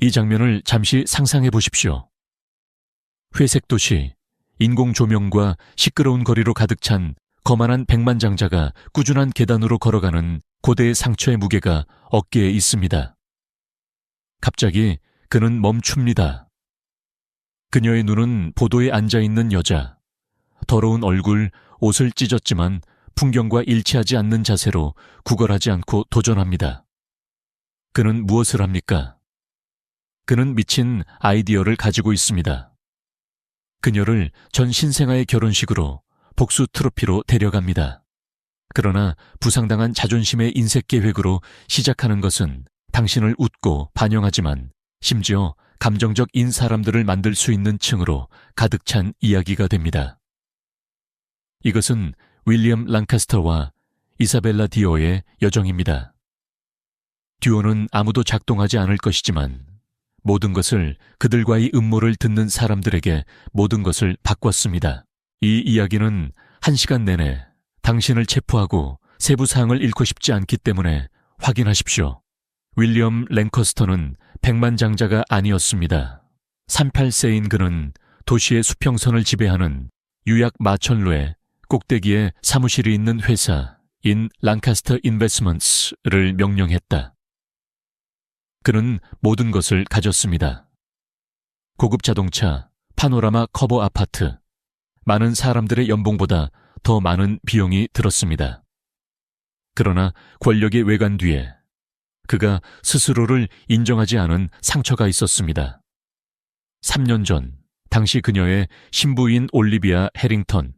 이 장면을 잠시 상상해 보십시오. 회색 도시, 인공 조명과 시끄러운 거리로 가득 찬 거만한 백만장자가 꾸준한 계단으로 걸어가는 고대의 상처의 무게가 어깨에 있습니다. 갑자기 그는 멈춥니다. 그녀의 눈은 보도에 앉아있는 여자, 더러운 얼굴, 옷을 찢었지만 풍경과 일치하지 않는 자세로 구걸하지 않고 도전합니다. 그는 무엇을 합니까? 그는 미친 아이디어를 가지고 있습니다. 그녀를 전 신생아의 결혼식으로 복수 트로피로 데려갑니다. 그러나 부상당한 자존심의 인색 계획으로 시작하는 것은 당신을 웃고 반영하지만 심지어 감정적인 사람들을 만들 수 있는 층으로 가득 찬 이야기가 됩니다. 이것은 윌리엄 랑카스터와 이사벨라 디오의 여정입니다. 듀오는 아무도 작동하지 않을 것이지만 모든 것을 그들과의 음모를 듣는 사람들에게 모든 것을 바꿨습니다. 이 이야기는 1시간 내내 당신을 체포하고 세부 사항을 잃고 싶지 않기 때문에 확인하십시오. 윌리엄 랭커스터는 백만장자가 아니었습니다. 38세인 그는 도시의 수평선을 지배하는 유약 마천루의 꼭대기에 사무실이 있는 회사인 랑카스터 인베스먼츠를 명령했다. 그는 모든 것을 가졌습니다. 고급 자동차, 파노라마 커버 아파트, 많은 사람들의 연봉보다 더 많은 비용이 들었습니다. 그러나 권력의 외관 뒤에 그가 스스로를 인정하지 않은 상처가 있었습니다. 3년 전, 당시 그녀의 신부인 올리비아 해링턴은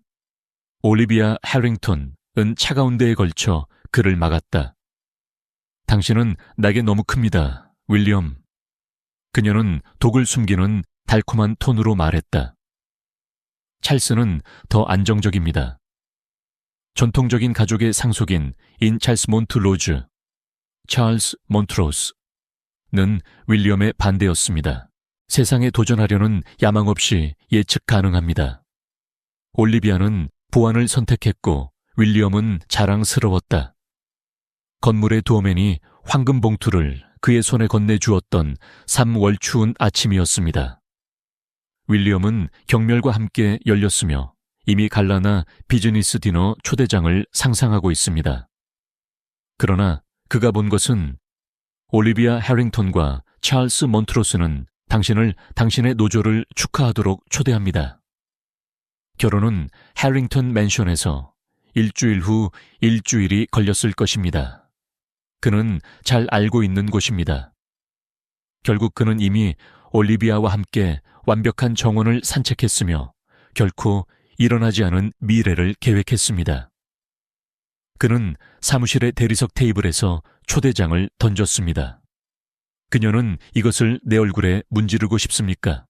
차가운 데에 걸쳐 그를 막았다. 당신은 나에게 너무 큽니다. 윌리엄. 그녀는 독을 숨기는 달콤한 톤으로 말했다. 찰스는 더 안정적입니다. 전통적인 가족의 상속인 인 찰스 몬트로즈, 찰스 몬트로스는 윌리엄의 반대였습니다. 세상에 도전하려는 야망 없이 예측 가능합니다. 올리비아는 보안을 선택했고 윌리엄은 자랑스러웠다. 건물의 도어맨이 황금 봉투를 그의 손에 건네주었던 3월 추운 아침이었습니다. 윌리엄은 경멸과 함께 열렸으며 이미 갈라나 비즈니스 디너 초대장을 상상하고 있습니다. 그러나 그가 본 것은 올리비아 해링턴과 찰스 몬트로스는 당신을 당신의 노조를 축하하도록 초대합니다. 결혼은 해링턴 맨션에서 일주일 후 일주일이 걸렸을 것입니다. 그는 잘 알고 있는 곳입니다. 결국 그는 이미 올리비아와 함께 완벽한 정원을 산책했으며 결코 일어나지 않은 미래를 계획했습니다. 그는 사무실의 대리석 테이블에서 초대장을 던졌습니다. 그녀는 이것을 내 얼굴에 문지르고 싶습니까?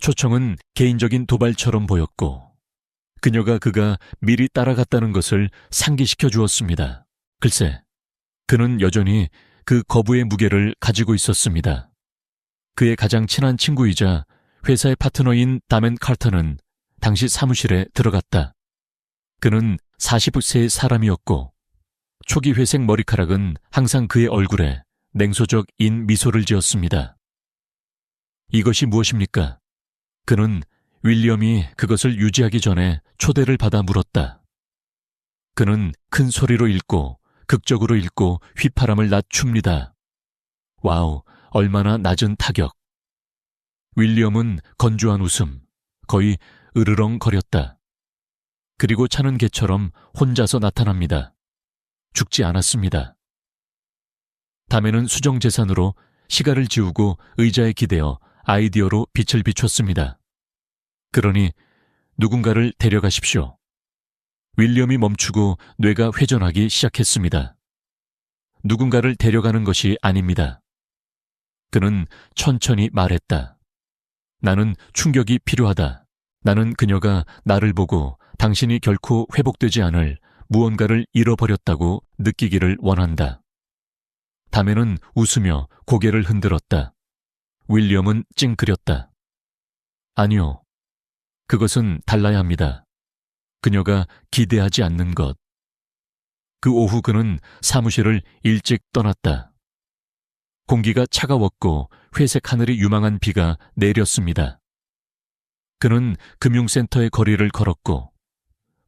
초청은 개인적인 도발처럼 보였고 그가 미리 따라갔다는 것을 상기시켜 주었습니다. 글쎄, 그는 여전히 그 거부의 무게를 가지고 있었습니다. 그의 가장 친한 친구이자 회사의 파트너인 다멘 칼터는 당시 사무실에 들어갔다. 그는 40세의 사람이었고 초기 회색 머리카락은 항상 그의 얼굴에 냉소적인 미소를 지었습니다. 이것이 무엇입니까? 그는 윌리엄이 그것을 유지하기 전에 초대를 받아 물었다. 그는 큰 소리로 읽고 극적으로 읽고 휘파람을 낮춥니다. 와우, 얼마나 낮은 타격. 윌리엄은 건조한 웃음, 거의 으르렁거렸다. 그리고 차는 개처럼 혼자서 나타납니다. 죽지 않았습니다. 다메는 수정재산으로 시가를 지우고 의자에 기대어 아이디어로 빛을 비췄습니다. 그러니 누군가를 데려가십시오. 윌리엄이 멈추고 뇌가 회전하기 시작했습니다. 누군가를 데려가는 것이 아닙니다. 그는 천천히 말했다. 나는 충격이 필요하다. 나는 그녀가 나를 보고 당신이 결코 회복되지 않을 무언가를 잃어버렸다고 느끼기를 원한다. 다메는 웃으며 고개를 흔들었다. 윌리엄은 찡그렸다. 아니요. 그것은 달라야 합니다. 그녀가 기대하지 않는 것. 그 오후 그는 사무실을 일찍 떠났다. 공기가 차가웠고 회색 하늘이 유망한 비가 내렸습니다. 그는 금융센터의 거리를 걸었고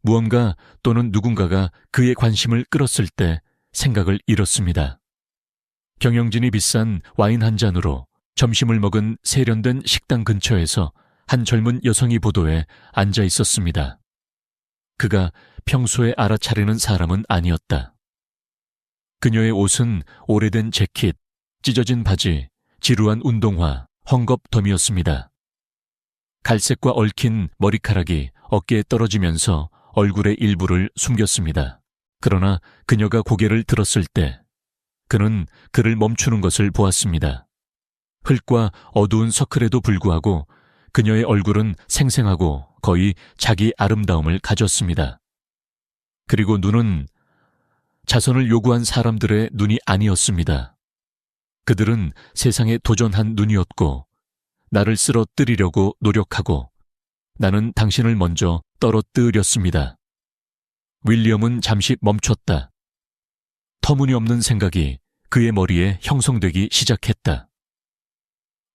무언가 또는 누군가가 그의 관심을 끌었을 때 생각을 잃었습니다. 경영진이 비싼 와인 한 잔으로 점심을 먹은 세련된 식당 근처에서 한 젊은 여성이 보도에 앉아 있었습니다. 그가 평소에 알아차리는 사람은 아니었다. 그녀의 옷은 오래된 재킷, 찢어진 바지, 지루한 운동화, 헝겊더미였습니다. 갈색과 얽힌 머리카락이 어깨에 떨어지면서 얼굴의 일부를 숨겼습니다. 그러나 그녀가 고개를 들었을 때 그는 그를 멈추는 것을 보았습니다. 흙과 어두운 서클에도 불구하고 그녀의 얼굴은 생생하고 거의 자기 아름다움을 가졌습니다. 그리고 눈은 자선을 요구한 사람들의 눈이 아니었습니다. 그들은 세상에 도전한 눈이었고 나를 쓰러뜨리려고 노력하고 나는 당신을 먼저 떨어뜨렸습니다. 윌리엄은 잠시 멈췄다. 터무니없는 생각이 그의 머리에 형성되기 시작했다.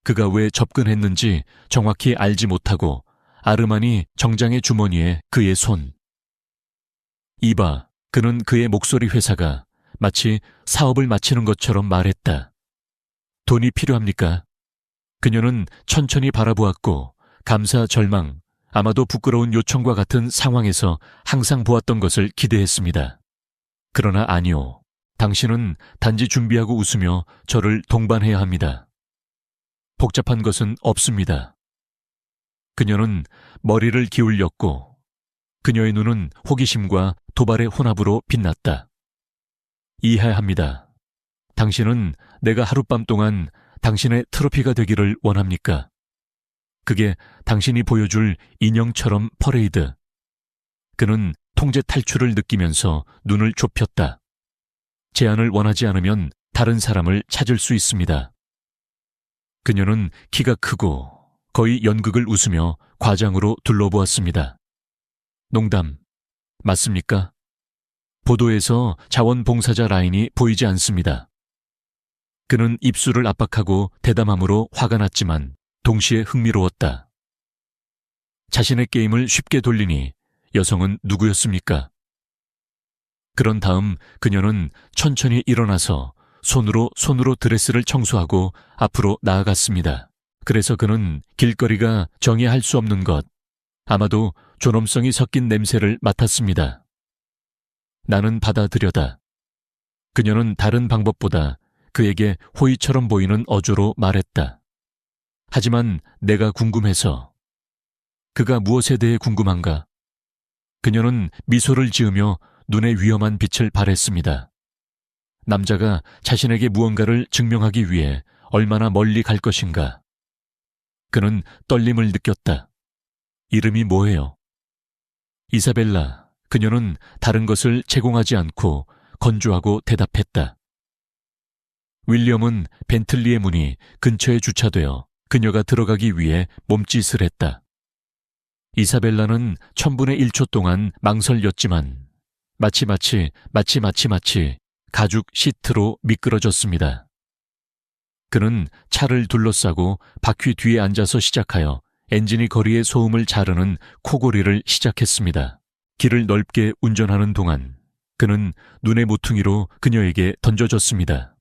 그가 왜 접근했는지 정확히 알지 못하고 아르마니 정장의 주머니에 그의 손. 이봐, 그는 그의 목소리 회사가 마치 사업을 마치는 것처럼 말했다. 돈이 필요합니까? 그녀는 천천히 바라보았고 감사, 절망, 아마도 부끄러운 요청과 같은 상황에서 항상 보았던 것을 기대했습니다. 그러나 아니요. 당신은 단지 준비하고 웃으며 저를 동반해야 합니다. 복잡한 것은 없습니다. 그녀는 머리를 기울였고 그녀의 눈은 호기심과 도발의 혼합으로 빛났다. 이해합니다. 당신은 내가 하룻밤 동안 당신의 트로피가 되기를 원합니까? 그게 당신이 보여줄 인형처럼 퍼레이드. 그는 통제 탈출을 느끼면서 눈을 좁혔다. 제안을 원하지 않으면 다른 사람을 찾을 수 있습니다. 그녀는 키가 크고 거의 연극을 웃으며 과장으로 둘러보았습니다. 농담, 맞습니까? 보도에서 자원봉사자 라인이 보이지 않습니다. 그는 입술을 압박하고 대담함으로 화가 났지만 동시에 흥미로웠다. 자신의 게임을 쉽게 돌리니 여성은 누구였습니까? 그런 다음 그녀는 천천히 일어나서 손으로 드레스를 청소하고 앞으로 나아갔습니다. 그래서 그는 길거리가 정의할 수 없는 것, 아마도 존엄성이 섞인 냄새를 맡았습니다. 나는 받아들여다. 그녀는 다른 방법보다 그에게 호의처럼 보이는 어조로 말했다. 하지만 내가 궁금해서. 그가 무엇에 대해 궁금한가? 그녀는 미소를 지으며 눈에 위험한 빛을 발했습니다. 남자가 자신에게 무언가를 증명하기 위해 얼마나 멀리 갈 것인가? 그는 떨림을 느꼈다. 이름이 뭐예요? 이사벨라. 그녀는 다른 것을 제공하지 않고 건조하고 대답했다. 윌리엄은 벤틀리의 문이 근처에 주차되어 그녀가 들어가기 위해 몸짓을 했다. 이사벨라는 1000분의 1초 동안 망설였지만 마치 가죽 시트로 미끄러졌습니다. 그는 차를 둘러싸고 바퀴 뒤에 앉아서 시작하여 엔진이 거리의 소음을 자르는 코골이를 시작했습니다. 길을 넓게 운전하는 동안 그는 눈의 모퉁이로 그녀에게 던져졌습니다.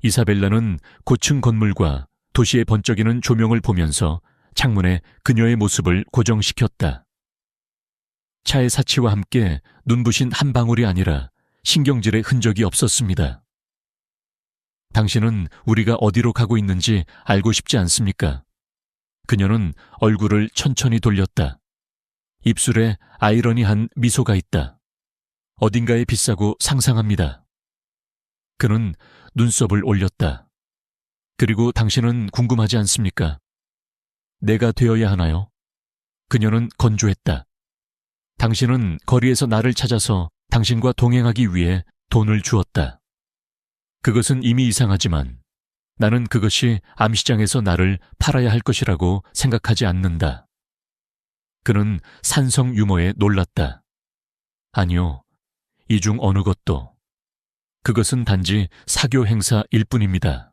이사벨라는 고층 건물과 도시의 번쩍이는 조명을 보면서 창문에 그녀의 모습을 고정시켰다. 차의 사치와 함께 눈부신 한 방울이 아니라 신경질의 흔적이 없었습니다. 당신은 우리가 어디로 가고 있는지 알고 싶지 않습니까? 그녀는 얼굴을 천천히 돌렸다. 입술에 아이러니한 미소가 있다. 어딘가에 비싸고 상상합니다. 그는 눈썹을 올렸다. 그리고 당신은 궁금하지 않습니까? 내가 되어야 하나요? 그녀는 건조했다. 당신은 거리에서 나를 찾아서 당신과 동행하기 위해 돈을 주었다. 그것은 이미 이상하지만 나는 그것이 암시장에서 나를 팔아야 할 것이라고 생각하지 않는다. 그는 산성 유머에 놀랐다. 아니요, 이 중 어느 것도. 그것은 단지 사교 행사일 뿐입니다.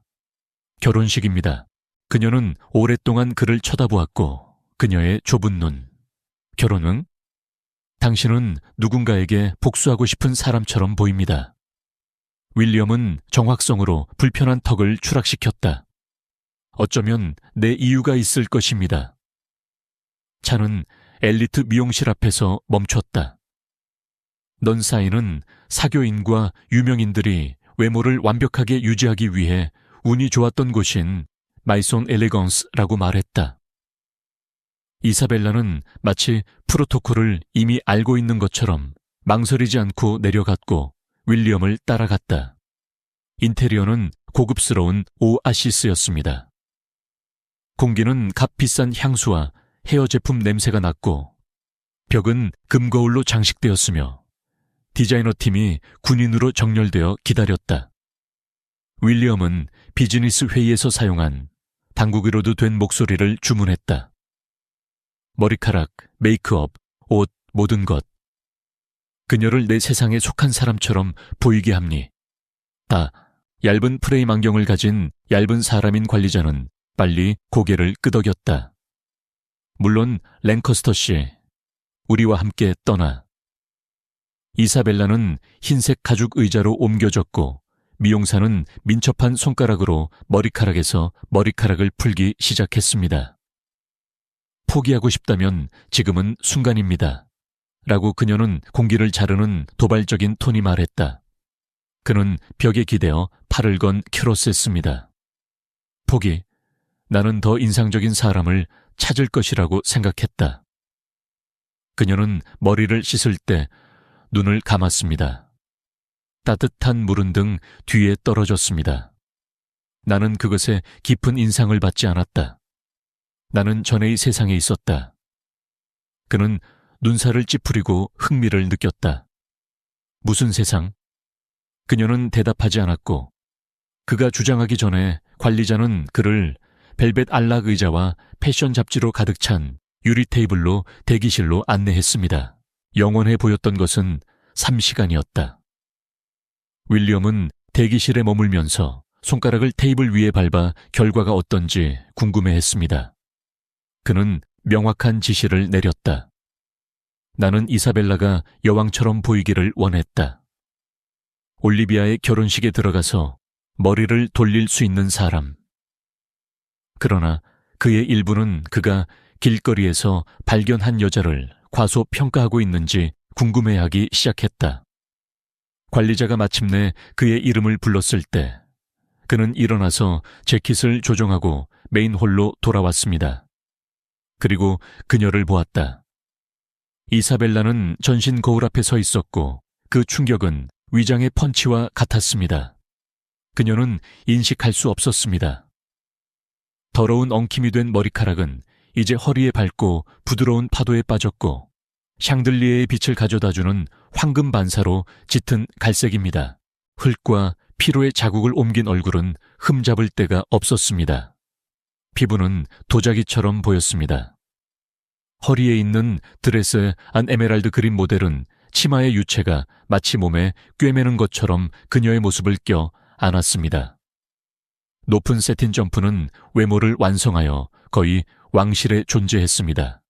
결혼식입니다. 그녀는 오랫동안 그를 쳐다보았고 그녀의 좁은 눈. 결혼은? 당신은 누군가에게 복수하고 싶은 사람처럼 보입니다. 윌리엄은 정확성으로 불편한 턱을 추락시켰다. 어쩌면 내 이유가 있을 것입니다. 차는 엘리트 미용실 앞에서 멈췄다. 넌 사인은 사교인과 유명인들이 외모를 완벽하게 유지하기 위해 운이 좋았던 곳인 마이손 엘레건스라고 말했다. 이사벨라는 마치 프로토콜을 이미 알고 있는 것처럼 망설이지 않고 내려갔고 윌리엄을 따라갔다. 인테리어는 고급스러운 오아시스였습니다. 공기는 값비싼 향수와 헤어 제품 냄새가 났고 벽은 금거울로 장식되었으며 디자이너 팀이 군인으로 정렬되어 기다렸다. 윌리엄은 비즈니스 회의에서 사용한 당구기로도 된 목소리를 주문했다. 머리카락, 메이크업, 옷, 모든 것. 그녀를 내 세상에 속한 사람처럼 보이게 합니. 다 얇은 프레임 안경을 가진 얇은 사람인 관리자는 빨리 고개를 끄덕였다. 물론 랭커스터 씨, 우리와 함께 떠나. 이사벨라는 흰색 가죽 의자로 옮겨졌고 미용사는 민첩한 손가락으로 머리카락에서 머리카락을 풀기 시작했습니다. 포기하고 싶다면 지금은 순간입니다. 라고 그녀는 공기를 자르는 도발적인 톤이 말했다. 그는 벽에 기대어 팔을 건 큐로스했습니다. 포기. 나는 더 인상적인 사람을 찾을 것이라고 생각했다. 그녀는 머리를 씻을 때 눈을 감았습니다. 따뜻한 물은 등 뒤에 떨어졌습니다. 나는 그것에 깊은 인상을 받지 않았다. 나는 전에의 세상에 있었다. 그는 눈살을 찌푸리고 흥미를 느꼈다. 무슨 세상? 그녀는 대답하지 않았고 그가 주장하기 전에 관리자는 그를 벨벳 안락 의자와 패션 잡지로 가득 찬 유리 테이블로 대기실로 안내했습니다. 영원해 보였던 것은 3시간이었다. 윌리엄은 대기실에 머물면서 손가락을 테이블 위에 밟아 결과가 어떤지 궁금해했습니다. 그는 명확한 지시를 내렸다. 나는 이사벨라가 여왕처럼 보이기를 원했다. 올리비아의 결혼식에 들어가서 머리를 돌릴 수 있는 사람. 그러나 그의 일부는 그가 길거리에서 발견한 여자를 과소평가하고 있는지 궁금해하기 시작했다. 관리자가 마침내 그의 이름을 불렀을 때 그는 일어나서 재킷을 조정하고 메인홀로 돌아왔습니다. 그리고 그녀를 보았다. 이사벨라는 전신 거울 앞에 서 있었고 그 충격은 위장의 펀치와 같았습니다. 그녀는 인식할 수 없었습니다. 더러운 엉킴이 된 머리카락은 이제 허리에 밟고 부드러운 파도에 빠졌고 샹들리에의 빛을 가져다주는 황금 반사로 짙은 갈색입니다. 흙과 피로의 자국을 옮긴 얼굴은 흠잡을 데가 없었습니다. 피부는 도자기처럼 보였습니다. 허리에 있는 드레스의 안 에메랄드 그린 모델은 치마의 유체가 마치 몸에 꿰매는 것처럼 그녀의 모습을 껴 안았습니다. 높은 세틴 점프는 외모를 완성하여 거의 왕실에 존재했습니다.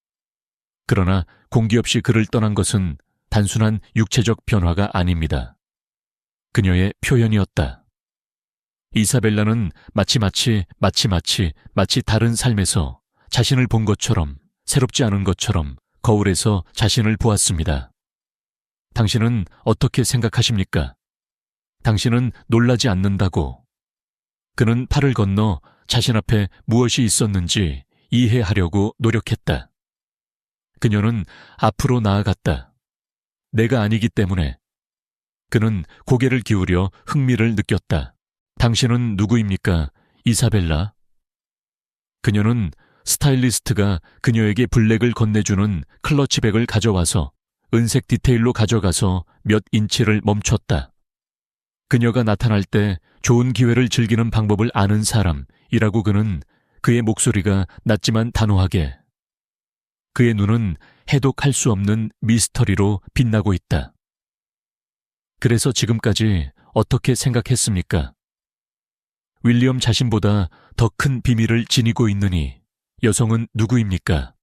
그러나 공기 없이 그를 떠난 것은 단순한 육체적 변화가 아닙니다. 그녀의 표현이었다. 이사벨라는 마치 다른 삶에서 자신을 본 것처럼 새롭지 않은 것처럼 거울에서 자신을 보았습니다. 당신은 어떻게 생각하십니까? 당신은 놀라지 않는다고. 그는 팔을 건너 자신 앞에 무엇이 있었는지 이해하려고 노력했다. 그녀는 앞으로 나아갔다. 내가 아니기 때문에. 그는 고개를 기울여 흥미를 느꼈다. 당신은 누구입니까, 이사벨라? 그녀는 스타일리스트가 그녀에게 블랙을 건네주는 클러치백을 가져와서 은색 디테일로 가져가서 몇 인치를 멈췄다. 그녀가 나타날 때 좋은 기회를 즐기는 방법을 아는 사람이라고 그는 그의 목소리가 낮지만 단호하게. 그의 눈은 해독할 수 없는 미스터리로 빛나고 있다. 그래서 지금까지 어떻게 생각했습니까? 윌리엄 자신보다 더 큰 비밀을 지니고 있느니 여성은 누구입니까?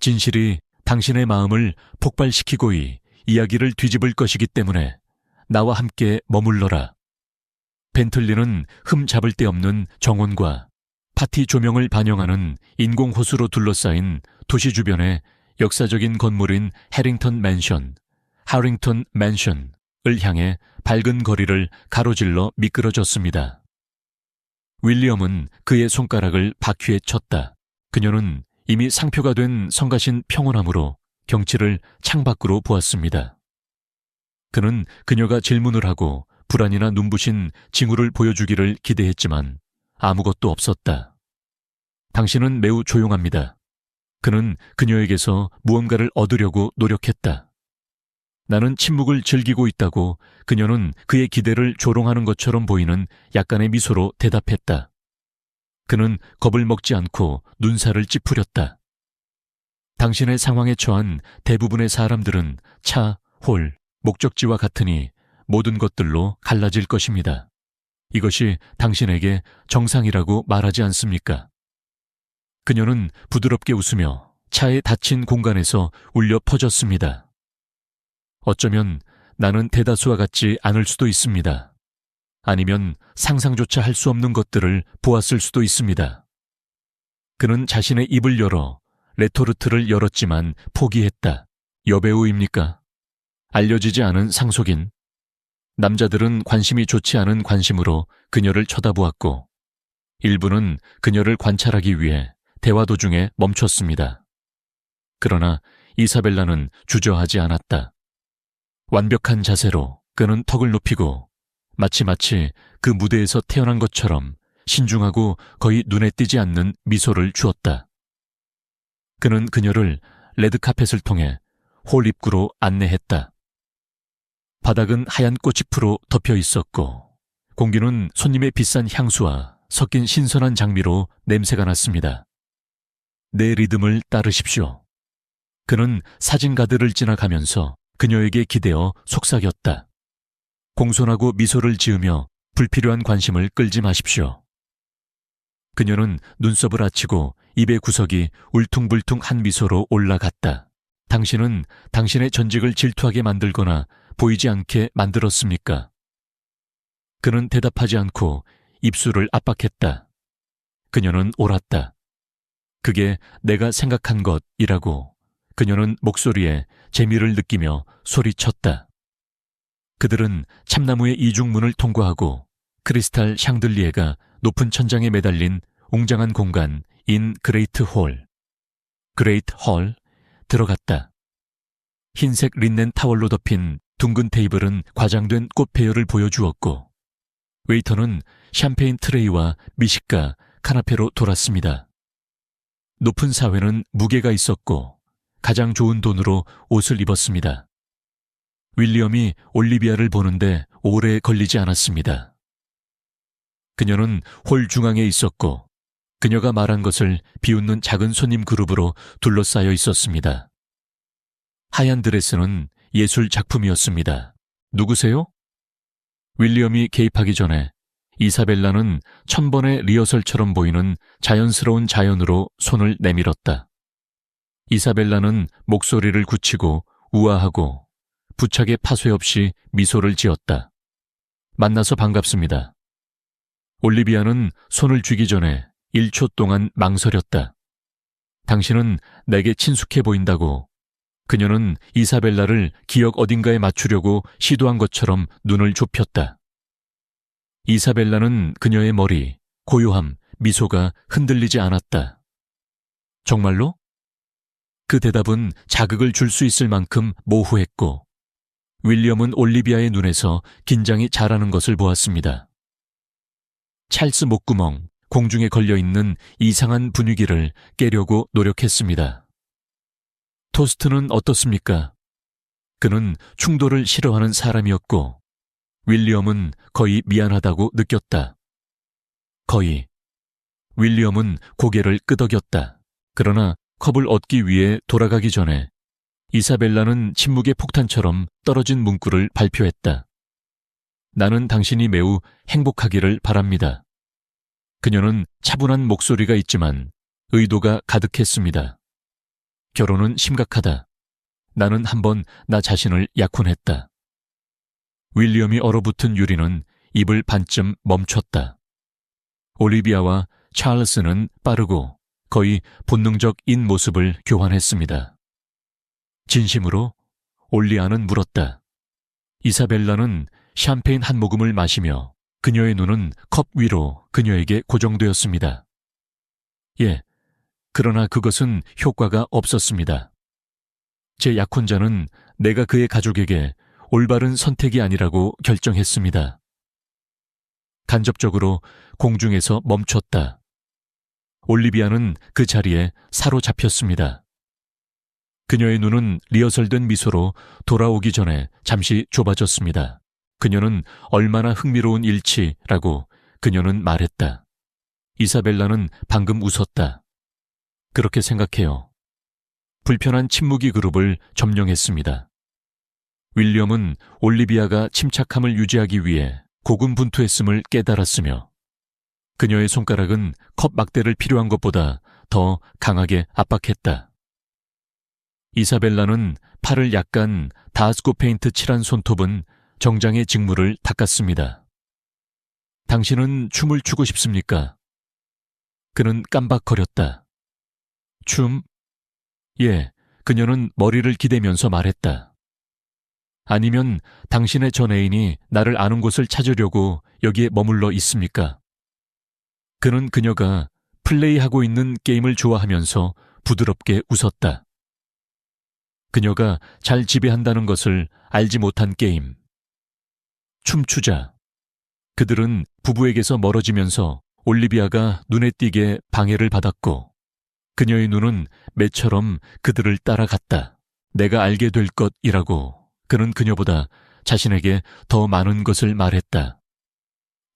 진실이 당신의 마음을 폭발시키고이 이야기를 뒤집을 것이기 때문에 나와 함께 머물러라. 벤틀리는 흠 잡을 데 없는 정원과 파티 조명을 반영하는 인공호수로 둘러싸인 도시 주변의 역사적인 건물인 해링턴 맨션을 향해 밝은 거리를 가로질러 미끄러졌습니다. 윌리엄은 그의 손가락을 바퀴에 쳤다. 그녀는 이미 상표가 된 성가신 평온함으로 경치를 창밖으로 보았습니다. 그는 그녀가 질문을 하고 불안이나 눈부신 징후를 보여주기를 기대했지만 아무것도 없었다. 당신은 매우 조용합니다. 그는 그녀에게서 무언가를 얻으려고 노력했다. 나는 침묵을 즐기고 있다고 그녀는 그의 기대를 조롱하는 것처럼 보이는 약간의 미소로 대답했다. 그는 겁을 먹지 않고 눈살을 찌푸렸다. 당신의 상황에 처한 대부분의 사람들은 차, 홀, 목적지와 같으니 모든 것들로 갈라질 것입니다. 이것이 당신에게 정상이라고 말하지 않습니까? 그녀는 부드럽게 웃으며 차의 닫힌 공간에서 울려 퍼졌습니다. 어쩌면 나는 대다수와 같지 않을 수도 있습니다. 아니면 상상조차 할 수 없는 것들을 보았을 수도 있습니다. 그는 자신의 입을 열어 레토르트를 열었지만 포기했다. 여배우입니까? 알려지지 않은 상속인. 남자들은 관심이 좋지 않은 관심으로 그녀를 쳐다보았고 일부는 그녀를 관찰하기 위해 대화 도중에 멈췄습니다. 그러나 이사벨라는 주저하지 않았다. 완벽한 자세로 그는 턱을 높이고 마치 그 무대에서 태어난 것처럼 신중하고 거의 눈에 띄지 않는 미소를 주었다. 그는 그녀를 레드카펫을 통해 홀 입구로 안내했다. 바닥은 하얀 꽃잎으로 덮여 있었고 공기는 손님의 비싼 향수와 섞인 신선한 장미로 냄새가 났습니다. 내 리듬을 따르십시오. 그는 사진가들을 지나가면서 그녀에게 기대어 속삭였다. 공손하고 미소를 지으며 불필요한 관심을 끌지 마십시오. 그녀는 눈썹을 아치고 입의 구석이 울퉁불퉁한 미소로 올라갔다. 당신은 당신의 전직을 질투하게 만들거나 보이지 않게 만들었습니까? 그는 대답하지 않고 입술을 압박했다. 그녀는 옳았다. 그게 내가 생각한 것이라고 그녀는 목소리에 재미를 느끼며 소리쳤다. 그들은 참나무의 이중문을 통과하고 크리스탈 샹들리에가 높은 천장에 매달린 웅장한 공간 인 그레이트 홀 들어갔다. 흰색 린넨 타월로 덮인 둥근 테이블은 과장된 꽃 배열을 보여주었고 웨이터는 샴페인 트레이와 미식가, 카나페로 돌았습니다. 높은 사회는 무게가 있었고 가장 좋은 돈으로 옷을 입었습니다. 윌리엄이 올리비아를 보는데 오래 걸리지 않았습니다. 그녀는 홀 중앙에 있었고 그녀가 말한 것을 비웃는 작은 손님 그룹으로 둘러싸여 있었습니다. 하얀 드레스는 예술 작품이었습니다. 누구세요? 윌리엄이 개입하기 전에 이사벨라는 1000번의 리허설처럼 보이는 자연스러운 자연으로 손을 내밀었다. 이사벨라는 목소리를 굳히고 우아하고 부착의 파쇄 없이 미소를 지었다. 만나서 반갑습니다. 올리비아는 손을 쥐기 전에 1초 동안 망설였다. 당신은 내게 친숙해 보인다고. 그녀는 이사벨라를 기억 어딘가에 맞추려고 시도한 것처럼 눈을 좁혔다. 이사벨라는 그녀의 머리, 고요함, 미소가 흔들리지 않았다. 정말로? 그 대답은 자극을 줄 수 있을 만큼 모호했고 윌리엄은 올리비아의 눈에서 긴장이 자라는 것을 보았습니다. 찰스 목구멍, 공중에 걸려있는 이상한 분위기를 깨려고 노력했습니다. 토스트는 어떻습니까? 그는 충돌을 싫어하는 사람이었고 윌리엄은 거의 미안하다고 느꼈다. 거의. 윌리엄은 고개를 끄덕였다. 그러나 컵을 얻기 위해 돌아가기 전에 이사벨라는 침묵의 폭탄처럼 떨어진 문구를 발표했다. 나는 당신이 매우 행복하기를 바랍니다. 그녀는 차분한 목소리가 있지만 의도가 가득했습니다. 결혼은 심각하다. 나는 한번 나 자신을 약혼했다. 윌리엄이 얼어붙은 유리는 입을 반쯤 멈췄다. 올리비아와 찰스는 빠르고 거의 본능적인 모습을 교환했습니다. 진심으로? 올리아는 물었다. 이사벨라는 샴페인 한 모금을 마시며 그녀의 눈은 컵 위로 그녀에게 고정되었습니다. 예, 그러나 그것은 효과가 없었습니다. 제 약혼자는 내가 그의 가족에게 올바른 선택이 아니라고 결정했습니다. 간접적으로 공중에서 멈췄다. 올리비아는 그 자리에 사로잡혔습니다. 그녀의 눈은 리허설된 미소로 돌아오기 전에 잠시 좁아졌습니다. 그녀는 얼마나 흥미로운 일치라고 그녀는 말했다. 이사벨라는 방금 웃었다. 그렇게 생각해요. 불편한 침묵이 그룹을 점령했습니다. 윌리엄은 올리비아가 침착함을 유지하기 위해 고군분투했음을 깨달았으며 그녀의 손가락은 컵 막대를 필요한 것보다 더 강하게 압박했다. 이사벨라는 팔을 약간 다스코 페인트 칠한 손톱은 정장의 직물을 닦았습니다. 당신은 춤을 추고 싶습니까? 그는 깜박거렸다. 춤? 예, 그녀는 머리를 기대면서 말했다. 아니면 당신의 전 애인이 나를 아는 곳을 찾으려고 여기에 머물러 있습니까? 그는 그녀가 플레이하고 있는 게임을 좋아하면서 부드럽게 웃었다. 그녀가 잘 지배한다는 것을 알지 못한 게임. 춤추자. 그들은 부부에게서 멀어지면서 올리비아가 눈에 띄게 방해를 받았고 그녀의 눈은 매처럼 그들을 따라갔다. 내가 알게 될 것이라고 그는 그녀보다 자신에게 더 많은 것을 말했다.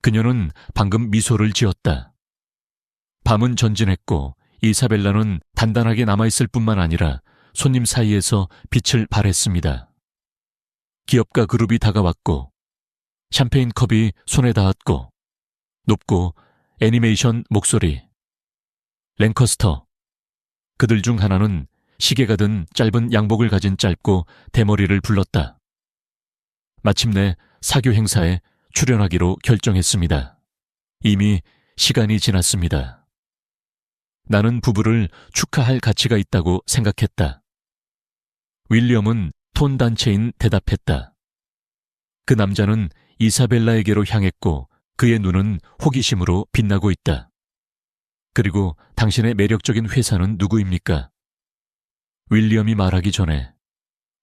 그녀는 방금 미소를 지었다. 밤은 전진했고 이사벨라는 단단하게 남아있을 뿐만 아니라 손님 사이에서 빛을 발했습니다. 기업가 그룹이 다가왔고 샴페인 컵이 손에 닿았고 높고 애니메이션 목소리. 랭커스터. 그들 중 하나는 시계가 든 짧은 양복을 가진 짧고 대머리를 불렀다. 마침내 사교 행사에 출연하기로 결정했습니다. 이미 시간이 지났습니다. 나는 부부를 축하할 가치가 있다고 생각했다. 윌리엄은 톤 단체인 대답했다. 그 남자는 이사벨라에게로 향했고 그의 눈은 호기심으로 빛나고 있다. 그리고 당신의 매력적인 회사는 누구입니까? 윌리엄이 말하기 전에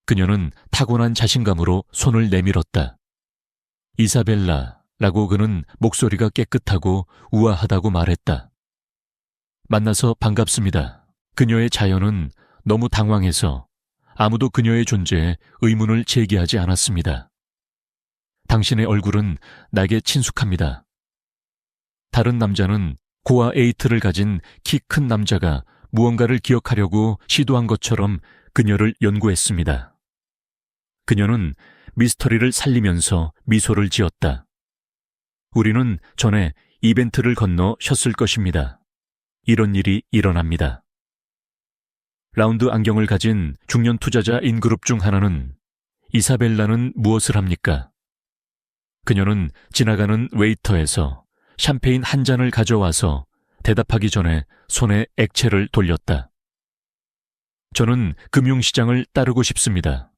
그녀는 타고난 자신감으로 손을 내밀었다. 이사벨라라고 그는 목소리가 깨끗하고 우아하다고 말했다. 만나서 반갑습니다. 그녀의 자연은 너무 당황해서 아무도 그녀의 존재에 의문을 제기하지 않았습니다. 당신의 얼굴은 나에게 친숙합니다. 다른 남자는 고아 에이트를 가진 키 큰 남자가 무언가를 기억하려고 시도한 것처럼 그녀를 연구했습니다. 그녀는 미스터리를 살리면서 미소를 지었다. 우리는 전에 이벤트를 건너 쉬었을 것입니다. 이런 일이 일어납니다. 라운드 안경을 가진 중년 투자자인 그룹 중 하나는 이사벨라는 무엇을 합니까? 그녀는 지나가는 웨이터에서 샴페인 한 잔을 가져와서 대답하기 전에 손에 액체를 돌렸다. 저는 금융시장을 따르고 싶습니다.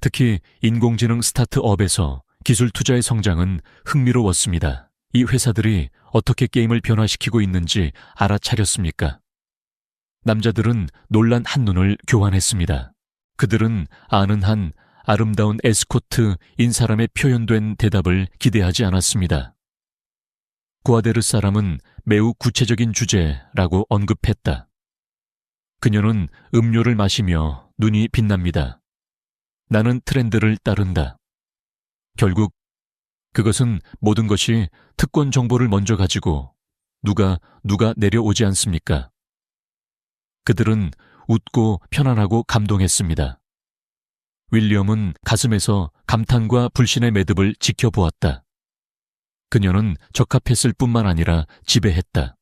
특히 인공지능 스타트업에서 기술 투자의 성장은 흥미로웠습니다. 이 회사들이 어떻게 게임을 변화시키고 있는지 알아차렸습니까? 남자들은 놀란 한눈을 교환했습니다. 그들은 아는 한 아름다운 에스코트인 사람의 표현된 대답을 기대하지 않았습니다. 구아데르 사람은 매우 구체적인 주제라고 언급했다. 그녀는 음료를 마시며 눈이 빛납니다. 나는 트렌드를 따른다. 결국 그것은 모든 것이 특권 정보를 먼저 가지고 누가 내려오지 않습니까? 그들은 웃고 편안하고 감동했습니다. 윌리엄은 가슴에서 감탄과 불신의 매듭을 지켜보았다. 그녀는 적합했을 뿐만 아니라 지배했다.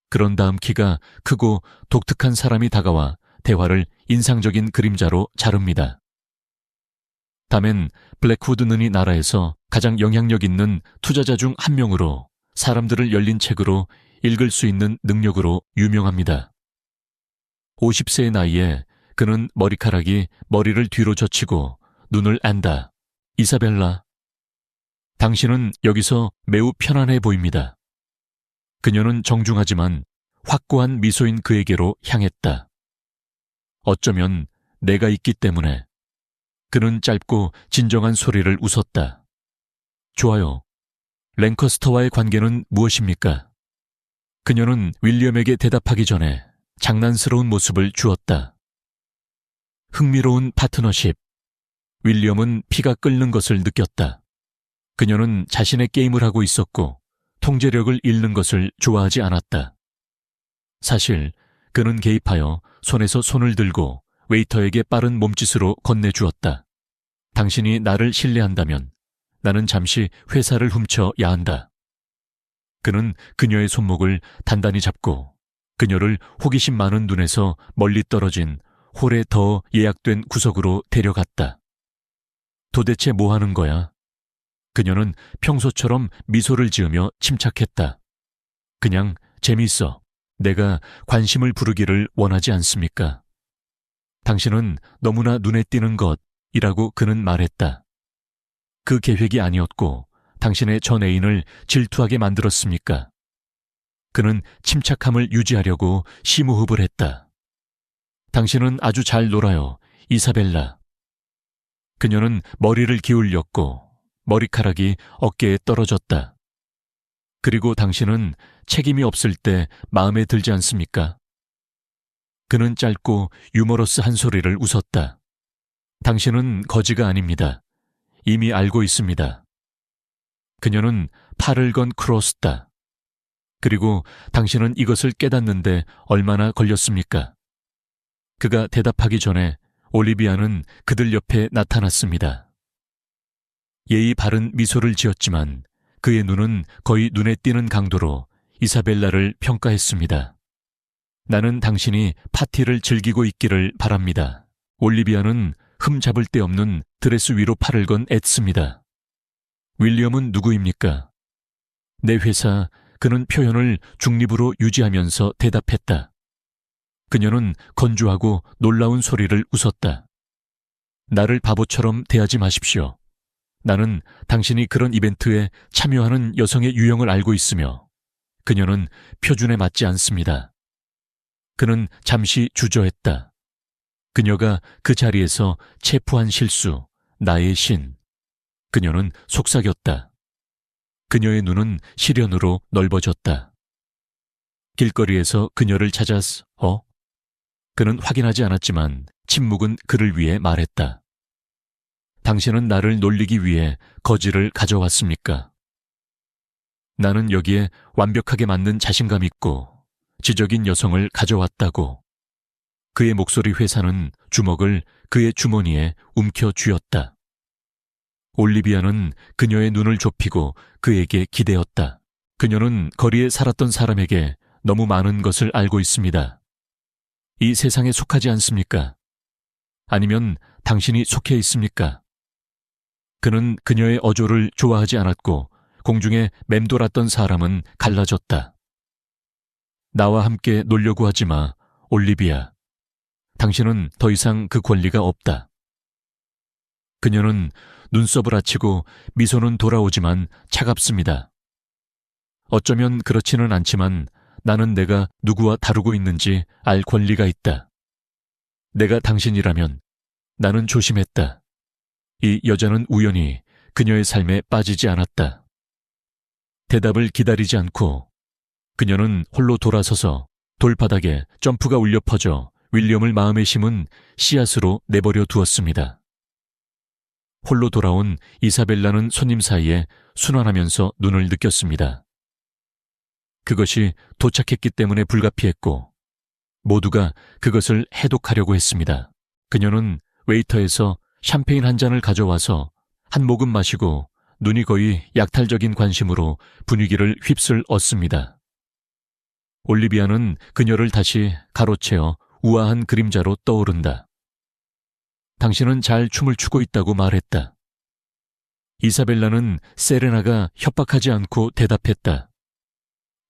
그런 다음 키가 크고 독특한 사람이 다가와 대화를 인상적인 그림자로 자릅니다. 다멘 블랙후드는이 나라에서 가장 영향력 있는 투자자 중 한 명으로 사람들을 열린 책으로 읽을 수 있는 능력으로 유명합니다. 50세의 나이에 그는 머리카락이 머리를 뒤로 젖히고 눈을 안다. 이사벨라, 당신은 여기서 매우 편안해 보입니다. 그녀는 정중하지만 확고한 미소인 그에게로 향했다. 어쩌면 내가 있기 때문에. 그는 짧고 진정한 소리를 웃었다. 좋아요. 랭커스터와의 관계는 무엇입니까? 그녀는 윌리엄에게 대답하기 전에 장난스러운 모습을 주었다. 흥미로운 파트너십. 윌리엄은 피가 끓는 것을 느꼈다. 그녀는 자신의 게임을 하고 있었고 통제력을 잃는 것을 좋아하지 않았다. 사실 그는 개입하여 손에서 손을 들고 웨이터에게 빠른 몸짓으로 건네주었다. 당신이 나를 신뢰한다면 나는 잠시 회사를 훔쳐야 한다. 그는 그녀의 손목을 단단히 잡고 그녀를 호기심 많은 눈에서 멀리 떨어진 홀에 더 예약된 구석으로 데려갔다. 도대체 뭐 하는 거야? 그녀는 평소처럼 미소를 지으며 침착했다. 그냥 재미있어. 내가 관심을 부르기를 원하지 않습니까? 당신은 너무나 눈에 띄는 것이라고 그는 말했다. 그 계획이 아니었고 당신의 전 애인을 질투하게 만들었습니까? 그는 침착함을 유지하려고 심호흡을 했다. 당신은 아주 잘 놀아요, 이사벨라. 그녀는 머리를 기울였고 머리카락이 어깨에 떨어졌다. 그리고 당신은 책임이 없을 때 마음에 들지 않습니까? 그는 짧고 유머러스한 소리를 웃었다. 당신은 거지가 아닙니다. 이미 알고 있습니다. 그녀는 팔을 건 크로스다. 그리고 당신은 이것을 깨닫는데 얼마나 걸렸습니까? 그가 대답하기 전에 올리비아는 그들 옆에 나타났습니다. 예의 바른 미소를 지었지만 그의 눈은 거의 눈에 띄는 강도로 이사벨라를 평가했습니다. 나는 당신이 파티를 즐기고 있기를 바랍니다. 올리비아는 흠 잡을 데 없는 드레스 위로 팔을 건 애쓰니다. 윌리엄은 누구입니까? 내 회사. 그는 표현을 중립으로 유지하면서 대답했다. 그녀는 건조하고 놀라운 소리를 웃었다. 나를 바보처럼 대하지 마십시오. 나는 당신이 그런 이벤트에 참여하는 여성의 유형을 알고 있으며 그녀는 표준에 맞지 않습니다. 그는 잠시 주저했다. 그녀가 그 자리에서 체포한 실수, 나의 신. 그녀는 속삭였다. 그녀의 눈은 시련으로 넓어졌다. 길거리에서 그녀를 찾았어. 그는 확인하지 않았지만 침묵은 그를 위해 말했다. 당신은 나를 놀리기 위해 거지를 가져왔습니까? 나는 여기에 완벽하게 맞는 자신감 있고 지적인 여성을 가져왔다고. 그의 목소리 회사는 주먹을 그의 주머니에 움켜쥐었다. 올리비아는 그녀의 눈을 좁히고 그에게 기대었다. 그녀는 거리에 살았던 사람에게 너무 많은 것을 알고 있습니다. 이 세상에 속하지 않습니까? 아니면 당신이 속해 있습니까? 그는 그녀의 어조를 좋아하지 않았고 공중에 맴돌았던 사람은 갈라졌다. 나와 함께 놀려고 하지 마, 올리비아. 당신은 더 이상 그 권리가 없다. 그녀는 눈썹을 아치고 미소는 돌아오지만 차갑습니다. 어쩌면 그렇지는 않지만 나는 내가 누구와 다루고 있는지 알 권리가 있다. 내가 당신이라면 나는 조심했다. 이 여자는 우연히 그녀의 삶에 빠지지 않았다. 대답을 기다리지 않고 그녀는 홀로 돌아서서 돌바닥에 점프가 울려 퍼져 윌리엄을 마음에 심은 씨앗으로 내버려 두었습니다. 홀로 돌아온 이사벨라는 손님 사이에 순환하면서 눈을 느꼈습니다. 그것이 도착했기 때문에 불가피했고 모두가 그것을 해독하려고 했습니다. 그녀는 웨이터에서 샴페인 한 잔을 가져와서 한 모금 마시고 눈이 거의 약탈적인 관심으로 분위기를 휩쓸었습니다. 올리비아는 그녀를 다시 가로채어 우아한 그림자로 떠오른다. 당신은 잘 춤을 추고 있다고 말했다. 이사벨라는 세레나가 협박하지 않고 대답했다.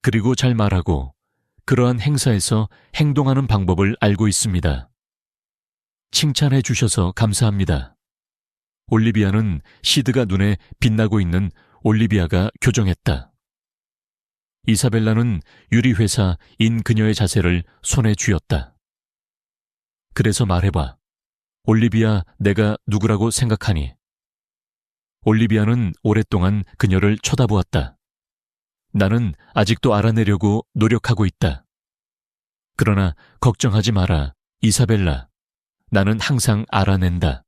그리고 잘 말하고 그러한 행사에서 행동하는 방법을 알고 있습니다. 칭찬해 주셔서 감사합니다. 올리비아는 시드가 눈에 빛나고 있는 올리비아가 교정했다. 이사벨라는 유리회사 인 그녀의 자세를 손에 쥐었다. 그래서 말해봐. 올리비아, 내가 누구라고 생각하니? 올리비아는 오랫동안 그녀를 쳐다보았다. 나는 아직도 알아내려고 노력하고 있다. 그러나 걱정하지 마라, 이사벨라. 나는 항상 알아낸다.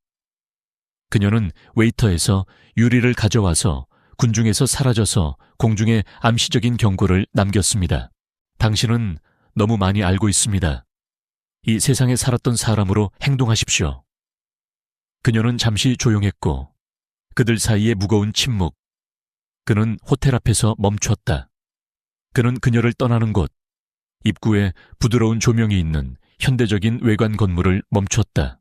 그녀는 웨이터에서 유리를 가져와서 군중에서 사라져서 공중에 암시적인 경고를 남겼습니다. 당신은 너무 많이 알고 있습니다. 이 세상에 살았던 사람으로 행동하십시오. 그녀는 잠시 조용했고 그들 사이에 무거운 침묵. 그는 호텔 앞에서 멈췄다. 그는 그녀를 떠나는 곳, 입구에 부드러운 조명이 있는 현대적인 외관 건물을 멈췄다.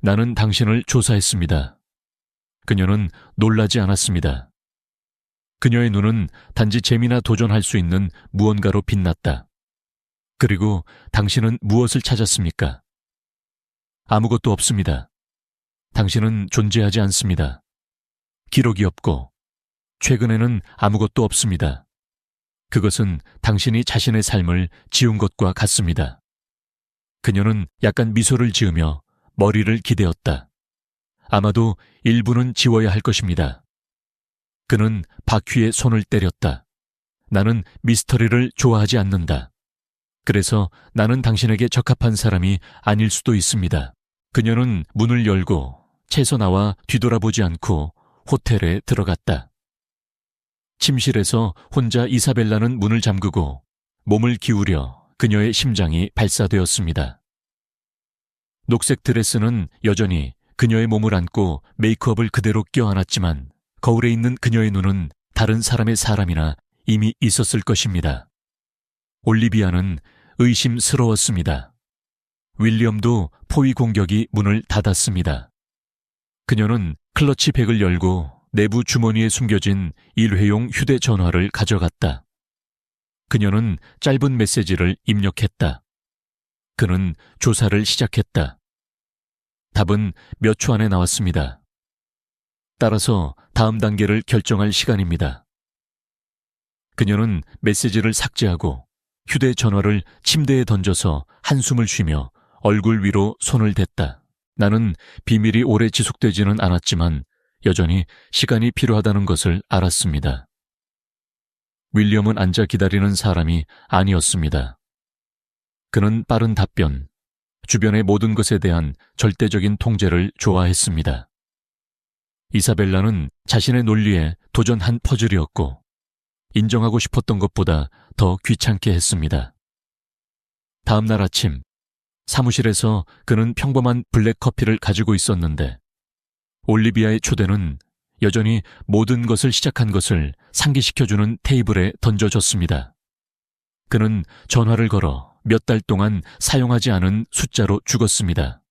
나는 당신을 조사했습니다. 그녀는 놀라지 않았습니다. 그녀의 눈은 단지 재미나 도전할 수 있는 무언가로 빛났다. 그리고 당신은 무엇을 찾았습니까? 아무것도 없습니다. 당신은 존재하지 않습니다. 기록이 없고 최근에는 아무것도 없습니다. 그것은 당신이 자신의 삶을 지운 것과 같습니다. 그녀는 약간 미소를 지으며 머리를 기대었다. 아마도 일부는 지워야 할 것입니다. 그는 바퀴에 손을 때렸다. 나는 미스터리를 좋아하지 않는다. 그래서 나는 당신에게 적합한 사람이 아닐 수도 있습니다. 그녀는 문을 열고 채서 나와 뒤돌아보지 않고 호텔에 들어갔다. 침실에서 혼자 이사벨라는 문을 잠그고 몸을 기울여 그녀의 심장이 발사되었습니다. 녹색 드레스는 여전히 그녀의 몸을 안고 메이크업을 그대로 껴안았지만 거울에 있는 그녀의 눈은 다른 사람의 사람이나 이미 있었을 것입니다. 올리비아는 의심스러웠습니다. 윌리엄도 포위 공격이 문을 닫았습니다. 그녀는 클러치백을 열고 내부 주머니에 숨겨진 일회용 휴대전화를 가져갔다. 그녀는 짧은 메시지를 입력했다. 그는 조사를 시작했다. 답은 몇 초 안에 나왔습니다. 따라서 다음 단계를 결정할 시간입니다. 그녀는 메시지를 삭제하고 휴대전화를 침대에 던져서 한숨을 쉬며 얼굴 위로 손을 댔다. 나는 비밀이 오래 지속되지는 않았지만 여전히 시간이 필요하다는 것을 알았습니다. 윌리엄은 앉아 기다리는 사람이 아니었습니다. 그는 빠른 답변, 주변의 모든 것에 대한 절대적인 통제를 좋아했습니다. 이사벨라는 자신의 논리에 도전한 퍼즐이었고 인정하고 싶었던 것보다 더 귀찮게 했습니다. 다음 날 아침 사무실에서 그는 평범한 블랙 커피를 가지고 있었는데 올리비아의 초대는 여전히 모든 것을 시작한 것을 상기시켜주는 테이블에 던져졌습니다. 그는 전화를 걸어 몇 달 동안 사용하지 않은 숫자로 죽었습니다.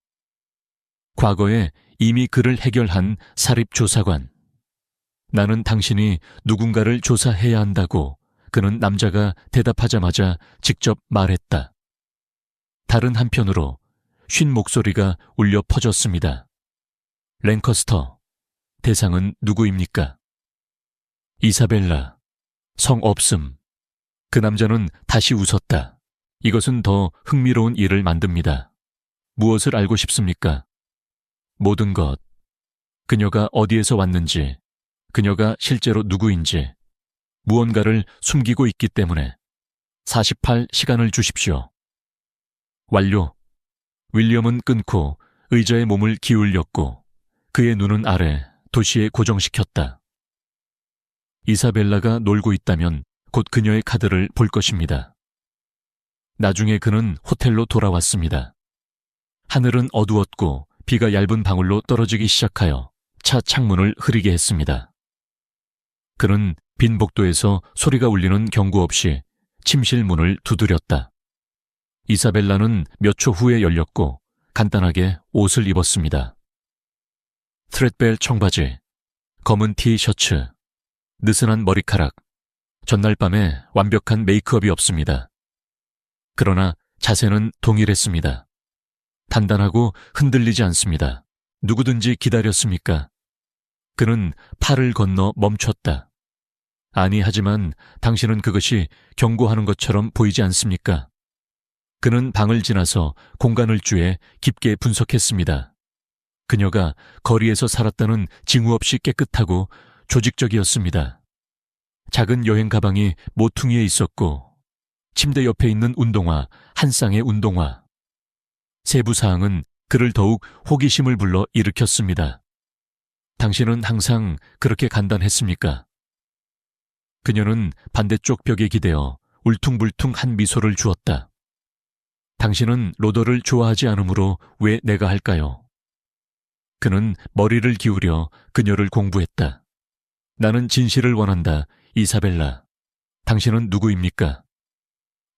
과거에 이미 그를 해결한 사립조사관. 나는 당신이 누군가를 조사해야 한다고 그는 남자가 대답하자마자 직접 말했다. 다른 한편으로 쉰 목소리가 울려 퍼졌습니다. 랭커스터, 대상은 누구입니까? 이사벨라, 성 없음. 그 남자는 다시 웃었다. 이것은 더 흥미로운 일을 만듭니다. 무엇을 알고 싶습니까? 모든 것. 그녀가 어디에서 왔는지, 그녀가 실제로 누구인지, 무언가를 숨기고 있기 때문에 48시간을 주십시오. 완료. 윌리엄은 끊고 의자에 몸을 기울였고 그의 눈은 아래 도시에 고정시켰다. 이사벨라가 놀고 있다면 곧 그녀의 카드를 볼 것입니다. 나중에 그는 호텔로 돌아왔습니다. 하늘은 어두웠고 비가 얇은 방울로 떨어지기 시작하여 차 창문을 흐리게 했습니다. 그는 빈 복도에서 소리가 울리는 경고 없이 침실 문을 두드렸다. 이사벨라는 몇 초 후에 열렸고 간단하게 옷을 입었습니다. 트레드벨 청바지, 검은 티셔츠, 느슨한 머리카락, 전날 밤에 완벽한 메이크업이 없습니다. 그러나 자세는 동일했습니다. 단단하고 흔들리지 않습니다. 누구든지 기다렸습니까? 그는 팔을 건너 멈췄다. 아니, 하지만 당신은 그것이 경고하는 것처럼 보이지 않습니까? 그는 방을 지나서 공간을 쬐 깊게 분석했습니다. 그녀가 거리에서 살았다는 징후 없이 깨끗하고 조직적이었습니다. 작은 여행 가방이 모퉁이에 있었고 침대 옆에 있는 운동화, 한 쌍의 운동화. 세부 사항은 그를 더욱 호기심을 불러 일으켰습니다. 당신은 항상 그렇게 간단했습니까? 그녀는 반대쪽 벽에 기대어 울퉁불퉁한 미소를 주었다. 당신은 로더를 좋아하지 않으므로 왜 내가 할까요? 그는 머리를 기울여 그녀를 공부했다. 나는 진실을 원한다, 이사벨라. 당신은 누구입니까?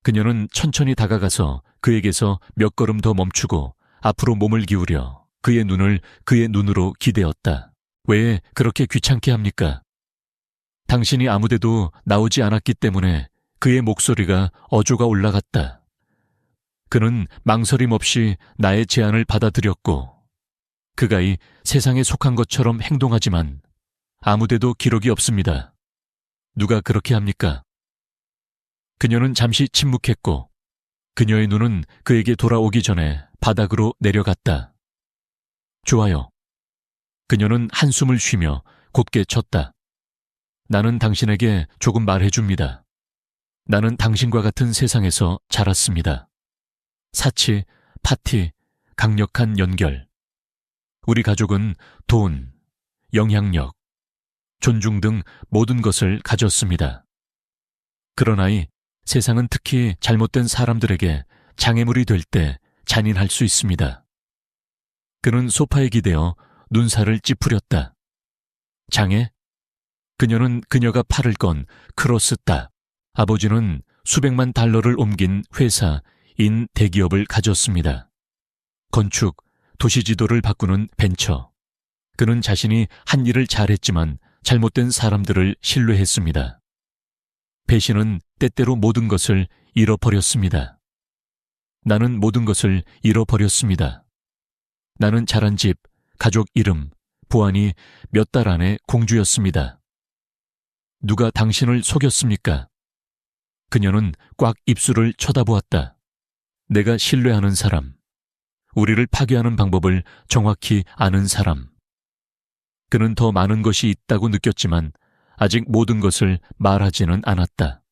그녀는 천천히 다가가서 그에게서 몇 걸음 더 멈추고 앞으로 몸을 기울여 그의 눈을 그의 눈으로 기대었다. 왜 그렇게 귀찮게 합니까? 당신이 아무데도 나오지 않았기 때문에 그의 목소리가 어조가 올라갔다. 그는 망설임 없이 나의 제안을 받아들였고 그가 이 세상에 속한 것처럼 행동하지만 아무데도 기록이 없습니다. 누가 그렇게 합니까? 그녀는 잠시 침묵했고 그녀의 눈은 그에게 돌아오기 전에 바닥으로 내려갔다. 좋아요. 그녀는 한숨을 쉬며 곧게 쳤다. 나는 당신에게 조금 말해줍니다. 나는 당신과 같은 세상에서 자랐습니다. 사치, 파티, 강력한 연결. 우리 가족은 돈, 영향력, 존중 등 모든 것을 가졌습니다. 그러나 이 세상은 특히 잘못된 사람들에게 장애물이 될 때 잔인할 수 있습니다. 그는 소파에 기대어 눈살을 찌푸렸다. 장애? 그녀는 그녀가 팔을 건 크로스다. 아버지는 수백만 달러를 옮긴 회사, 인 대기업을 가졌습니다. 건축, 도시지도를 바꾸는 벤처. 그는 자신이 한 일을 잘했지만 잘못된 사람들을 신뢰했습니다. 배신은 때때로 모든 것을 잃어버렸습니다. 나는 모든 것을 잃어버렸습니다. 나는 자란 집, 가족 이름, 보안이 몇 달 안에 공주였습니다. 누가 당신을 속였습니까? 그녀는 꽉 입술을 쳐다보았다. 내가 신뢰하는 사람, 우리를 파괴하는 방법을 정확히 아는 사람. 그는 더 많은 것이 있다고 느꼈지만 아직 모든 것을 말하지는 않았다.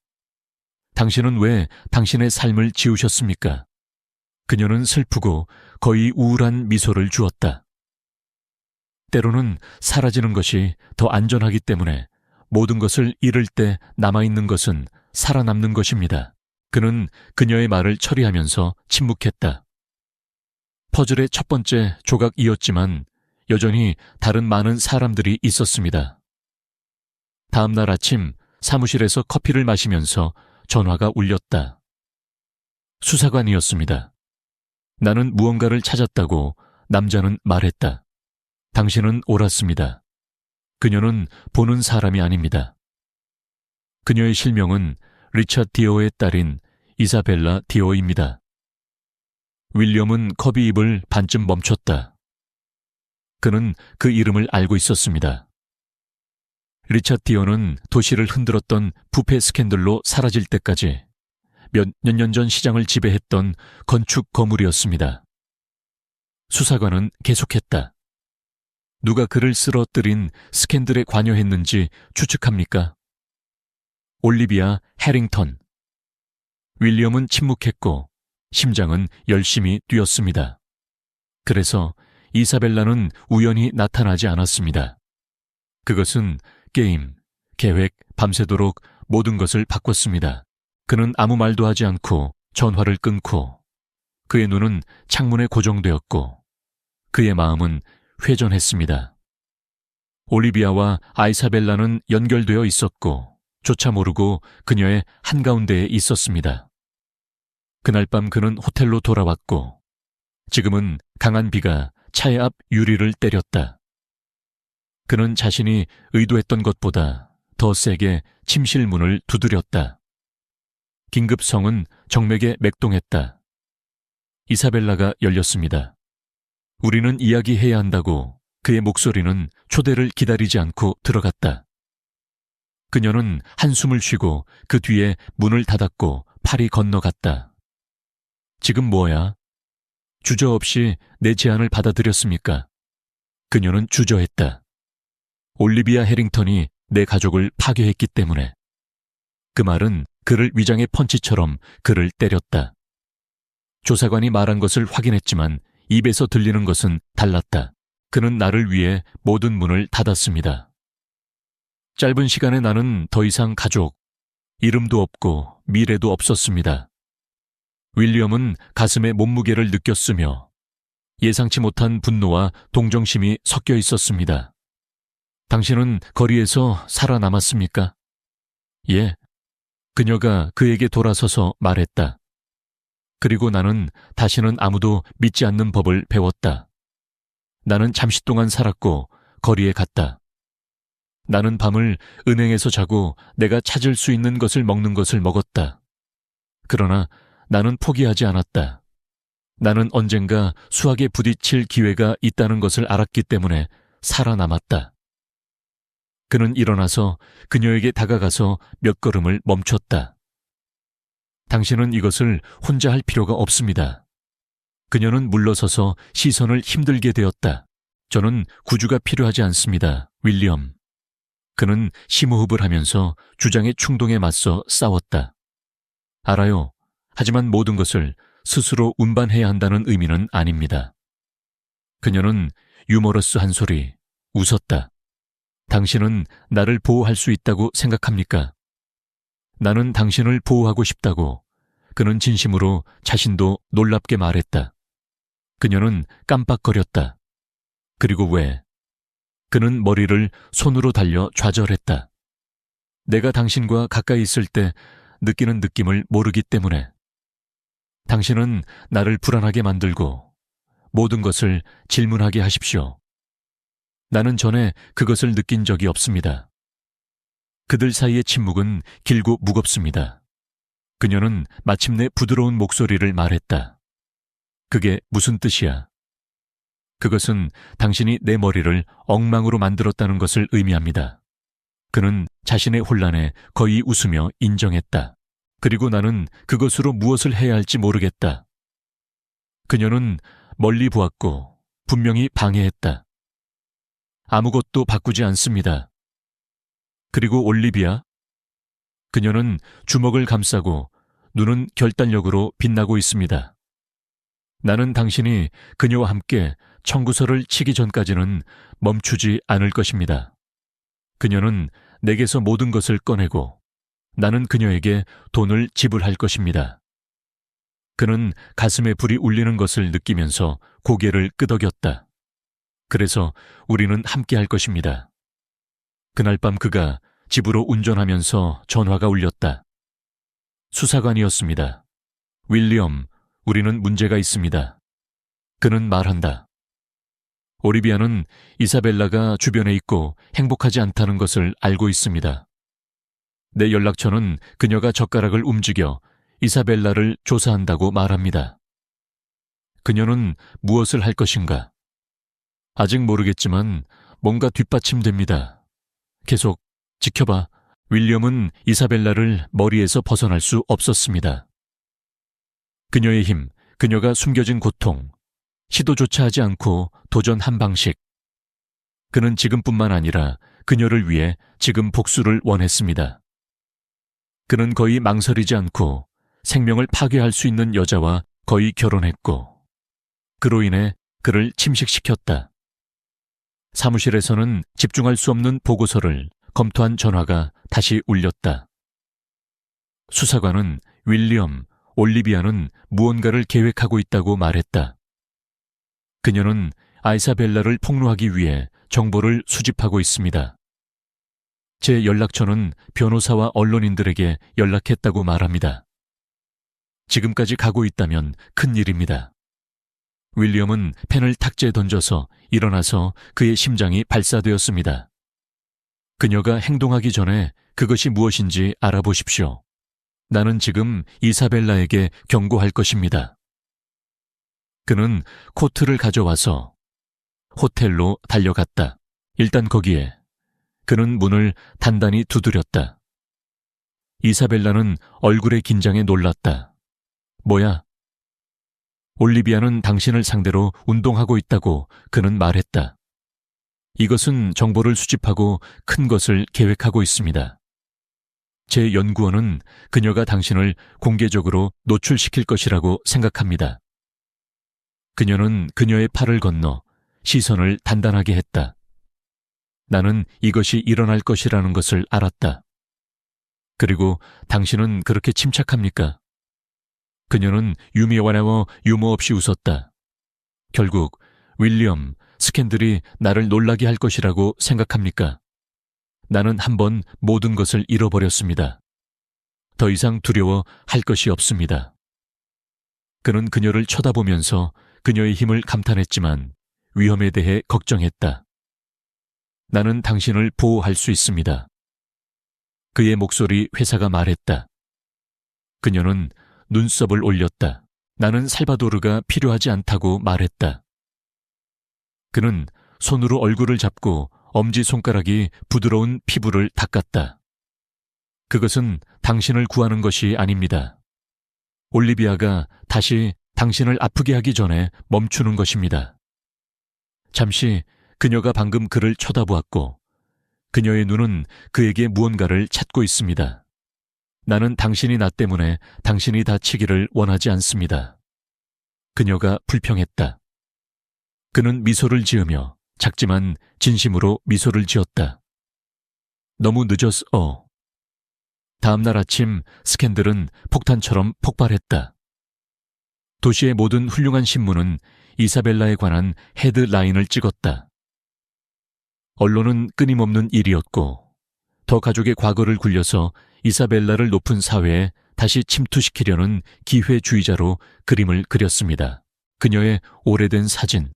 당신은 왜 당신의 삶을 지우셨습니까? 그녀는 슬프고 거의 우울한 미소를 주었다. 때로는 사라지는 것이 더 안전하기 때문에 모든 것을 잃을 때 남아있는 것은 살아남는 것입니다. 그는 그녀의 말을 처리하면서 침묵했다. 퍼즐의 첫 번째 조각이었지만 여전히 다른 많은 사람들이 있었습니다. 다음 날 아침 사무실에서 커피를 마시면서 전화가 울렸다. 수사관이었습니다. 나는 무언가를 찾았다고 남자는 말했다. 당신은 옳았습니다. 그녀는 보는 사람이 아닙니다. 그녀의 실명은 리처드 디오의 딸인 이사벨라 디오입니다. 윌리엄은 컵이 입을 반쯤 멈췄다. 그는 그 이름을 알고 있었습니다. 리처드 디오는 도시를 흔들었던 부패 스캔들로 사라질 때까지 몇 년 전 시장을 지배했던 건축 거물이었습니다. 수사관은 계속했다. 누가 그를 쓰러뜨린 스캔들에 관여했는지 추측합니까? 올리비아 해링턴. 윌리엄은 침묵했고 심장은 열심히 뛰었습니다. 그래서 이사벨라는 우연히 나타나지 않았습니다. 그것은 게임, 계획, 밤새도록 모든 것을 바꿨습니다. 그는 아무 말도 하지 않고 전화를 끊고 그의 눈은 창문에 고정되었고 그의 마음은 회전했습니다. 올리비아와 아이사벨라는 연결되어 있었고 조차 모르고 그녀의 한가운데에 있었습니다. 그날 밤 그는 호텔로 돌아왔고 지금은 강한 비가 차의 앞 유리를 때렸다. 그는 자신이 의도했던 것보다 더 세게 침실 문을 두드렸다. 긴급성은 정맥에 맥동했다. 이사벨라가 열렸습니다. 우리는 이야기해야 한다고 그의 목소리는 초대를 기다리지 않고 들어갔다. 그녀는 한숨을 쉬고 그 뒤에 문을 닫았고 팔이 건너갔다. 지금 뭐야? 주저없이 내 제안을 받아들였습니까? 그녀는 주저했다. 올리비아 해링턴이 내 가족을 파괴했기 때문에. 그 말은 그를 위장의 펀치처럼 그를 때렸다. 조사관이 말한 것을 확인했지만 입에서 들리는 것은 달랐다. 그는 나를 위해 모든 문을 닫았습니다. 짧은 시간에 나는 더 이상 가족, 이름도 없고 미래도 없었습니다. 윌리엄은 가슴에 몸무게를 느꼈으며 예상치 못한 분노와 동정심이 섞여 있었습니다. 당신은 거리에서 살아남았습니까? 예. 그녀가 그에게 돌아서서 말했다. 그리고 나는 다시는 아무도 믿지 않는 법을 배웠다. 나는 잠시 동안 살았고 거리에 갔다. 나는 밤을 은행에서 자고 내가 찾을 수 있는 것을 먹는 것을 먹었다. 그러나 나는 포기하지 않았다. 나는 언젠가 수학에 부딪힐 기회가 있다는 것을 알았기 때문에 살아남았다. 그는 일어나서 그녀에게 다가가서 몇 걸음을 멈췄다. 당신은 이것을 혼자 할 필요가 없습니다. 그녀는 물러서서 시선을 힘들게 되었다. 저는 구주가 필요하지 않습니다, 윌리엄. 그는 심호흡을 하면서 주장의 충동에 맞서 싸웠다. 알아요. 하지만 모든 것을 스스로 운반해야 한다는 의미는 아닙니다. 그녀는 유머러스한 소리, 웃었다. 당신은 나를 보호할 수 있다고 생각합니까? 나는 당신을 보호하고 싶다고. 그는 진심으로 자신도 놀랍게 말했다. 그녀는 깜빡거렸다. 그리고 왜? 그는 머리를 손으로 달려 좌절했다. 내가 당신과 가까이 있을 때 느끼는 느낌을 모르기 때문에. 당신은 나를 불안하게 만들고 모든 것을 질문하게 하십시오. 나는 전에 그것을 느낀 적이 없습니다. 그들 사이의 침묵은 길고 무겁습니다. 그녀는 마침내 부드러운 목소리를 말했다. 그게 무슨 뜻이야? 그것은 당신이 내 머리를 엉망으로 만들었다는 것을 의미합니다. 그는 자신의 혼란에 거의 웃으며 인정했다. 그리고 나는 그것으로 무엇을 해야 할지 모르겠다. 그녀는 멀리 보았고 분명히 방해했다. 아무것도 바꾸지 않습니다. 그리고 올리비아? 그녀는 주먹을 감싸고 눈은 결단력으로 빛나고 있습니다. 나는 당신이 그녀와 함께 청구서를 치기 전까지는 멈추지 않을 것입니다. 그녀는 내게서 모든 것을 꺼내고 나는 그녀에게 돈을 지불할 것입니다. 그는 가슴에 불이 울리는 것을 느끼면서 고개를 끄덕였다. 그래서 우리는 함께 할 것입니다. 그날 밤 그가 집으로 운전하면서 전화가 울렸다. 수사관이었습니다. 윌리엄, 우리는 문제가 있습니다. 그는 말한다. 올리비아는 이사벨라가 주변에 있고 행복하지 않다는 것을 알고 있습니다. 내 연락처는 그녀가 젓가락을 움직여 이사벨라를 조사한다고 말합니다. 그녀는 무엇을 할 것인가? 아직 모르겠지만 뭔가 뒷받침됩니다. 계속 지켜봐. 윌리엄은 이사벨라를 머리에서 벗어날 수 없었습니다. 그녀의 힘, 그녀가 숨겨진 고통, 시도조차 하지 않고 도전한 방식. 그는 지금뿐만 아니라 그녀를 위해 지금 복수를 원했습니다. 그는 거의 망설이지 않고 생명을 파괴할 수 있는 여자와 거의 결혼했고 그로 인해 그를 침식시켰다. 사무실에서는 집중할 수 없는 보고서를 검토한 전화가 다시 울렸다. 수사관은 윌리엄, 올리비아는 무언가를 계획하고 있다고 말했다. 그녀는 아이사벨라를 폭로하기 위해 정보를 수집하고 있습니다. 제 연락처는 변호사와 언론인들에게 연락했다고 말합니다. 지금까지 가고 있다면 큰일입니다. 윌리엄은 펜을 탁자에 던져서 일어나서 그의 심장이 발사되었습니다. 그녀가 행동하기 전에 그것이 무엇인지 알아보십시오. 나는 지금 이사벨라에게 경고할 것입니다. 그는 코트를 가져와서 호텔로 달려갔다. 일단 거기에 그는 문을 단단히 두드렸다. 이사벨라는 얼굴의 긴장에 놀랐다. 뭐야? 올리비아는 당신을 상대로 운동하고 있다고 그는 말했다. 이것은 정보를 수집하고 큰 것을 계획하고 있습니다. 제 연구원은 그녀가 당신을 공개적으로 노출시킬 것이라고 생각합니다. 그녀는 그녀의 팔을 건너 시선을 단단하게 했다. 나는 이것이 일어날 것이라는 것을 알았다. 그리고 당신은 그렇게 침착합니까? 그녀는 유미와나워 유머 없이 웃었다. 결국 윌리엄, 스캔들이 나를 놀라게 할 것이라고 생각합니까? 나는 한번 모든 것을 잃어버렸습니다. 더 이상 두려워 할 것이 없습니다. 그는 그녀를 쳐다보면서 그녀의 힘을 감탄했지만 위험에 대해 걱정했다. 나는 당신을 보호할 수 있습니다. 그의 목소리 회사가 말했다. 그녀는 눈썹을 올렸다. 나는 살바도르가 필요하지 않다고 말했다. 그는 손으로 얼굴을 잡고 엄지손가락이 부드러운 피부를 닦았다. 그것은 당신을 구하는 것이 아닙니다. 올리비아가 다시 당신을 아프게 하기 전에 멈추는 것입니다. 잠시 그녀가 방금 그를 쳐다보았고 그녀의 눈은 그에게 무언가를 찾고 있습니다. 나는 당신이 나 때문에 당신이 다치기를 원하지 않습니다. 그녀가 불평했다. 그는 미소를 지으며 작지만 진심으로 미소를 지었다. 너무 늦었어. 다음 날 아침 스캔들은 폭탄처럼 폭발했다. 도시의 모든 훌륭한 신문은 이사벨라에 관한 헤드라인을 찍었다. 언론은 끊임없는 일이었고 더 가족의 과거를 굴려서 이사벨라를 높은 사회에 다시 침투시키려는 기회주의자로 그림을 그렸습니다. 그녀의 오래된 사진,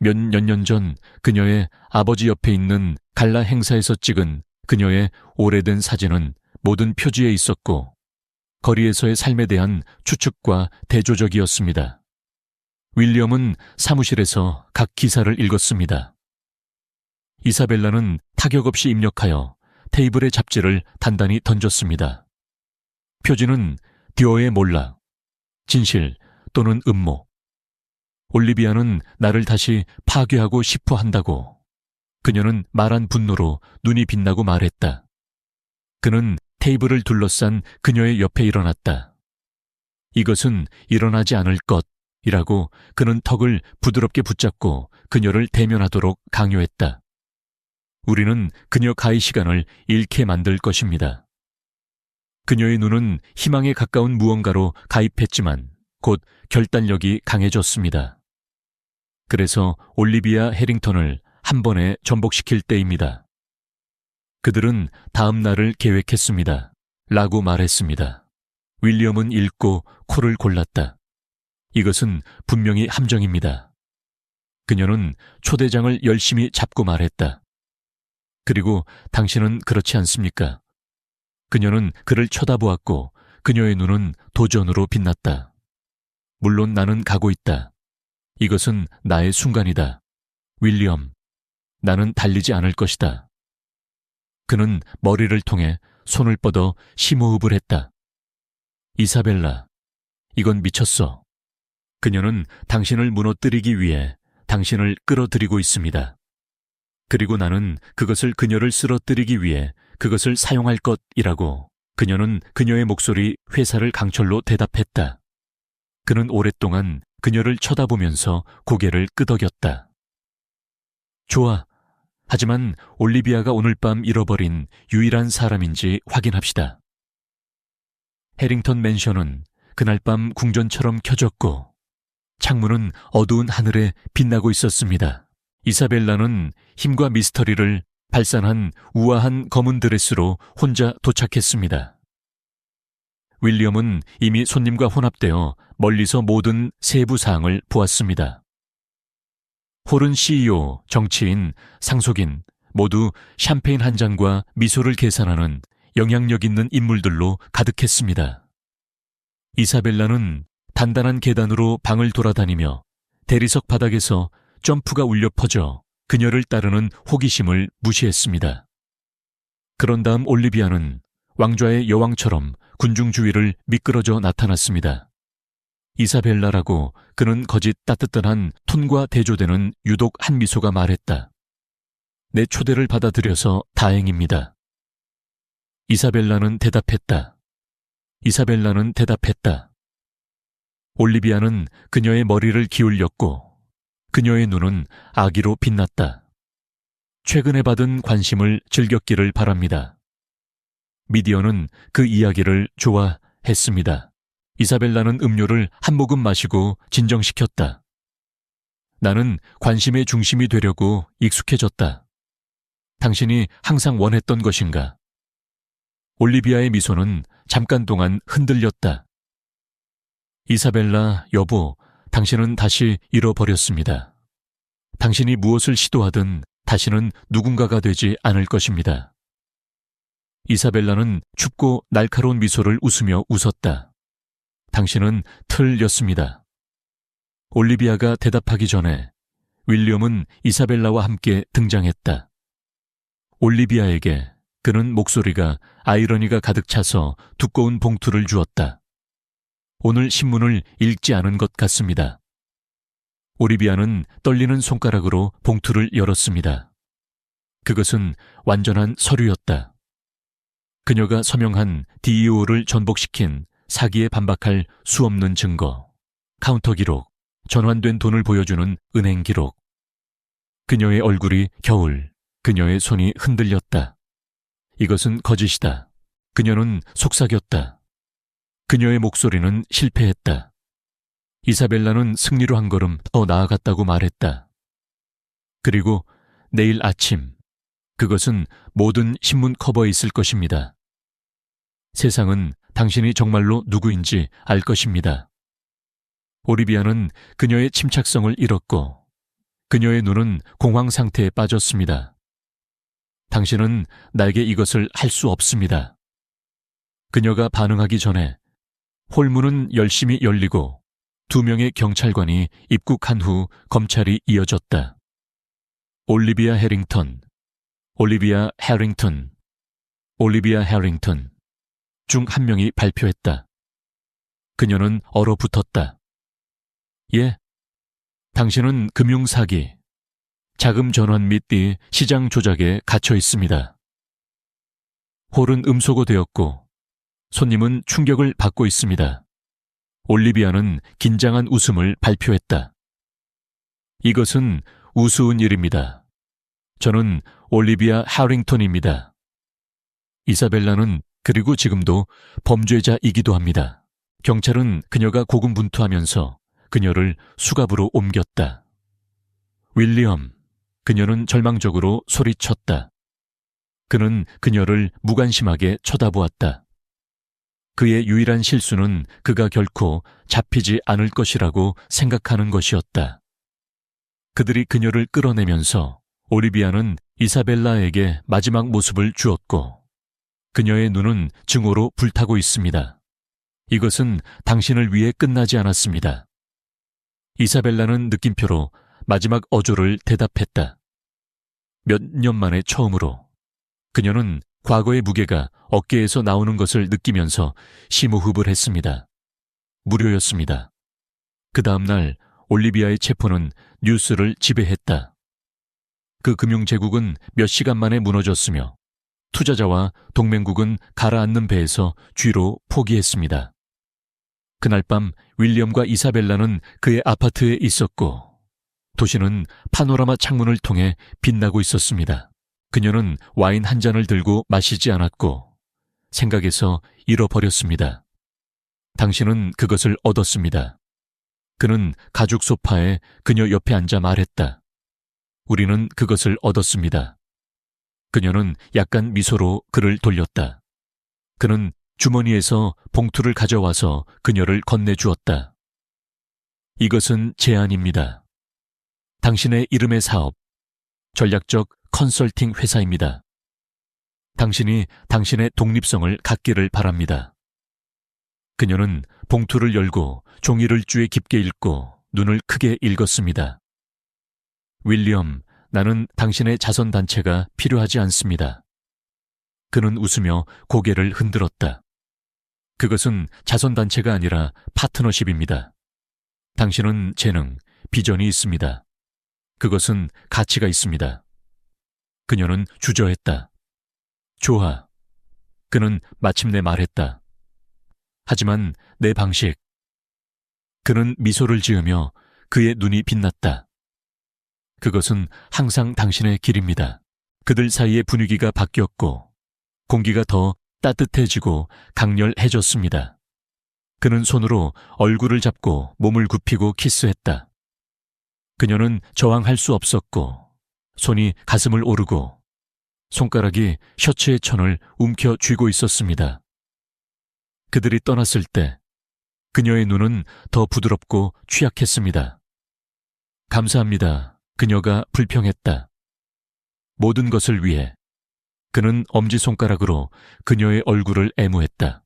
몇 년 전 그녀의 아버지 옆에 있는 갈라 행사에서 찍은 그녀의 오래된 사진은 모든 표지에 있었고 거리에서의 삶에 대한 추측과 대조적이었습니다. 윌리엄은 사무실에서 각 기사를 읽었습니다. 이사벨라는 타격 없이 입력하여 테이블의 잡지를 단단히 던졌습니다. 표지는 듀어의 몰락, 진실 또는 음모. 올리비아는 나를 다시 파괴하고 싶어 한다고. 그녀는 말한 분노로 눈이 빛나고 말했다. 그는 테이블을 둘러싼 그녀의 옆에 일어났다. 이것은 일어나지 않을 것이라고 그는 턱을 부드럽게 붙잡고 그녀를 대면하도록 강요했다. 우리는 그녀 가히 시간을 잃게 만들 것입니다. 그녀의 눈은 희망에 가까운 무언가로 가입했지만 곧 결단력이 강해졌습니다. 그래서 올리비아 해링턴을 한 번에 전복시킬 때입니다. 그들은 다음 날을 계획했습니다. 라고 말했습니다. 윌리엄은 읽고 코를 골랐다. 이것은 분명히 함정입니다. 그녀는 초대장을 열심히 잡고 말했다. 그리고 당신은 그렇지 않습니까? 그녀는 그를 쳐다보았고 그녀의 눈은 도전으로 빛났다. 물론 나는 가고 있다. 이것은 나의 순간이다. 윌리엄, 나는 달리지 않을 것이다. 그는 머리를 통해 손을 뻗어 심호흡을 했다. 이사벨라, 이건 미쳤어. 그녀는 당신을 무너뜨리기 위해 당신을 끌어들이고 있습니다. 그리고 나는 그것을 그녀를 쓰러뜨리기 위해 그것을 사용할 것이라고. 그녀는 그녀의 목소리 회사를 강철로 대답했다. 그는 오랫동안 그녀를 쳐다보면서 고개를 끄덕였다. 좋아. 하지만 올리비아가 오늘 밤 잃어버린 유일한 사람인지 확인합시다. 해링턴 맨션은 그날 밤 궁전처럼 켜졌고 창문은 어두운 하늘에 빛나고 있었습니다. 이사벨라는 힘과 미스터리를 발산한 우아한 검은 드레스로 혼자 도착했습니다. 윌리엄은 이미 손님과 혼합되어 멀리서 모든 세부 사항을 보았습니다. 홀은 CEO, 정치인, 상속인 모두 샴페인 한 잔과 미소를 계산하는 영향력 있는 인물들로 가득했습니다. 이사벨라는 단단한 계단으로 방을 돌아다니며 대리석 바닥에서 점프가 울려 퍼져 그녀를 따르는 호기심을 무시했습니다. 그런 다음 올리비아는 왕좌의 여왕처럼 군중 주위를 미끄러져 나타났습니다. 이사벨라라고 그는 거짓 따뜻한 톤과 대조되는 유독 한 미소가 말했다. 내 초대를 받아들여서 다행입니다. 이사벨라는 대답했다. 이사벨라는 대답했다. 올리비아는 그녀의 머리를 기울였고 그녀의 눈은 아기로 빛났다. 최근에 받은 관심을 즐겼기를 바랍니다. 미디어는 그 이야기를 좋아했습니다. 이사벨라는 음료를 한 모금 마시고 진정시켰다. 나는 관심의 중심이 되려고 익숙해졌다. 당신이 항상 원했던 것인가? 올리비아의 미소는 잠깐 동안 흔들렸다. 이사벨라, 여보, 당신은 다시 잃어버렸습니다. 당신이 무엇을 시도하든 다시는 누군가가 되지 않을 것입니다. 이사벨라는 춥고 날카로운 미소를 웃으며 웃었다. 당신은 틀렸습니다. 올리비아가 대답하기 전에 윌리엄은 이사벨라와 함께 등장했다. 올리비아에게 그는 목소리가 아이러니가 가득 차서 두꺼운 봉투를 주었다. 오늘 신문을 읽지 않은 것 같습니다. 올리비아는 떨리는 손가락으로 봉투를 열었습니다. 그것은 완전한 서류였다. 그녀가 서명한 DEO를 전복시킨 사기에 반박할 수 없는 증거, 카운터 기록, 전환된 돈을 보여주는 은행 기록. 그녀의 얼굴이 겨울, 그녀의 손이 흔들렸다. 이것은 거짓이다. 그녀는 속삭였다. 그녀의 목소리는 실패했다. 이사벨라는 승리로 한 걸음 더 나아갔다고 말했다. 그리고 내일 아침, 그것은 모든 신문 커버에 있을 것입니다. 세상은 당신이 정말로 누구인지 알 것입니다. 올리비아는 그녀의 침착성을 잃었고 그녀의 눈은 공황 상태에 빠졌습니다. 당신은 나에게 이것을 할 수 없습니다. 그녀가 반응하기 전에 홀문은 열심히 열리고 2명의 경찰관이 입국한 후 검찰이 이어졌다. 올리비아 해링턴, 올리비아 해링턴, 올리비아 해링턴 중 한 명이 발표했다. 그녀는 얼어붙었다. 예, 당신은 금융사기, 자금 전환 및 시장 조작에 갇혀 있습니다. 홀은 음소거되었고 손님은 충격을 받고 있습니다. 올리비아는 긴장한 웃음을 발표했다. 이것은 우스운 일입니다. 저는 올리비아 해링턴입니다. 이사벨라는 그리고 지금도 범죄자이기도 합니다. 경찰은 그녀가 고군분투하면서 그녀를 수갑으로 옮겼다. 윌리엄, 그녀는 절망적으로 소리쳤다. 그는 그녀를 무관심하게 쳐다보았다. 그의 유일한 실수는 그가 결코 잡히지 않을 것이라고 생각하는 것이었다. 그들이 그녀를 끌어내면서 올리비아는 이사벨라에게 마지막 모습을 주었고 그녀의 눈은 증오로 불타고 있습니다. 이것은 당신을 위해 끝나지 않았습니다. 이사벨라는 느낌표로 마지막 어조를 대답했다. 몇 년 만에 처음으로 그녀는 과거의 무게가 어깨에서 나오는 것을 느끼면서 심호흡을 했습니다. 무료였습니다. 그 다음 날 올리비아의 체포는 뉴스를 지배했다. 그 금융제국은 몇 시간 만에 무너졌으며 투자자와 동맹국은 가라앉는 배에서 쥐로 포기했습니다. 그날 밤 윌리엄과 이사벨라는 그의 아파트에 있었고 도시는 파노라마 창문을 통해 빛나고 있었습니다. 그녀는 와인 한 잔을 들고 마시지 않았고 생각에서 잃어버렸습니다. 당신은 그것을 얻었습니다. 그는 가죽 소파에 그녀 옆에 앉아 말했다. 우리는 그것을 얻었습니다. 그녀는 약간 미소로 그를 돌렸다. 그는 주머니에서 봉투를 가져와서 그녀를 건네주었다. 이것은 제안입니다. 당신의 이름의 사업, 전략적 컨설팅 회사입니다. 당신이 당신의 독립성을 갖기를 바랍니다. 그녀는 봉투를 열고 종이를 쥐에 깊게 읽고 눈을 크게 읽었습니다. 윌리엄, 나는 당신의 자선단체가 필요하지 않습니다. 그는 웃으며 고개를 흔들었다. 그것은 자선단체가 아니라 파트너십입니다. 당신은 재능, 비전이 있습니다. 그것은 가치가 있습니다. 그녀는 주저했다. 좋아. 그는 마침내 말했다. 하지만 내 방식. 그는 미소를 지으며 그의 눈이 빛났다. 그것은 항상 당신의 길입니다. 그들 사이의 분위기가 바뀌었고 공기가 더 따뜻해지고 강렬해졌습니다. 그는 손으로 얼굴을 잡고 몸을 굽히고 키스했다. 그녀는 저항할 수 없었고 손이 가슴을 오르고 손가락이 셔츠의 천을 움켜 쥐고 있었습니다. 그들이 떠났을 때 그녀의 눈은 더 부드럽고 취약했습니다. 감사합니다. 그녀가 불평했다. 모든 것을 위해 그는 엄지손가락으로 그녀의 얼굴을 애무했다.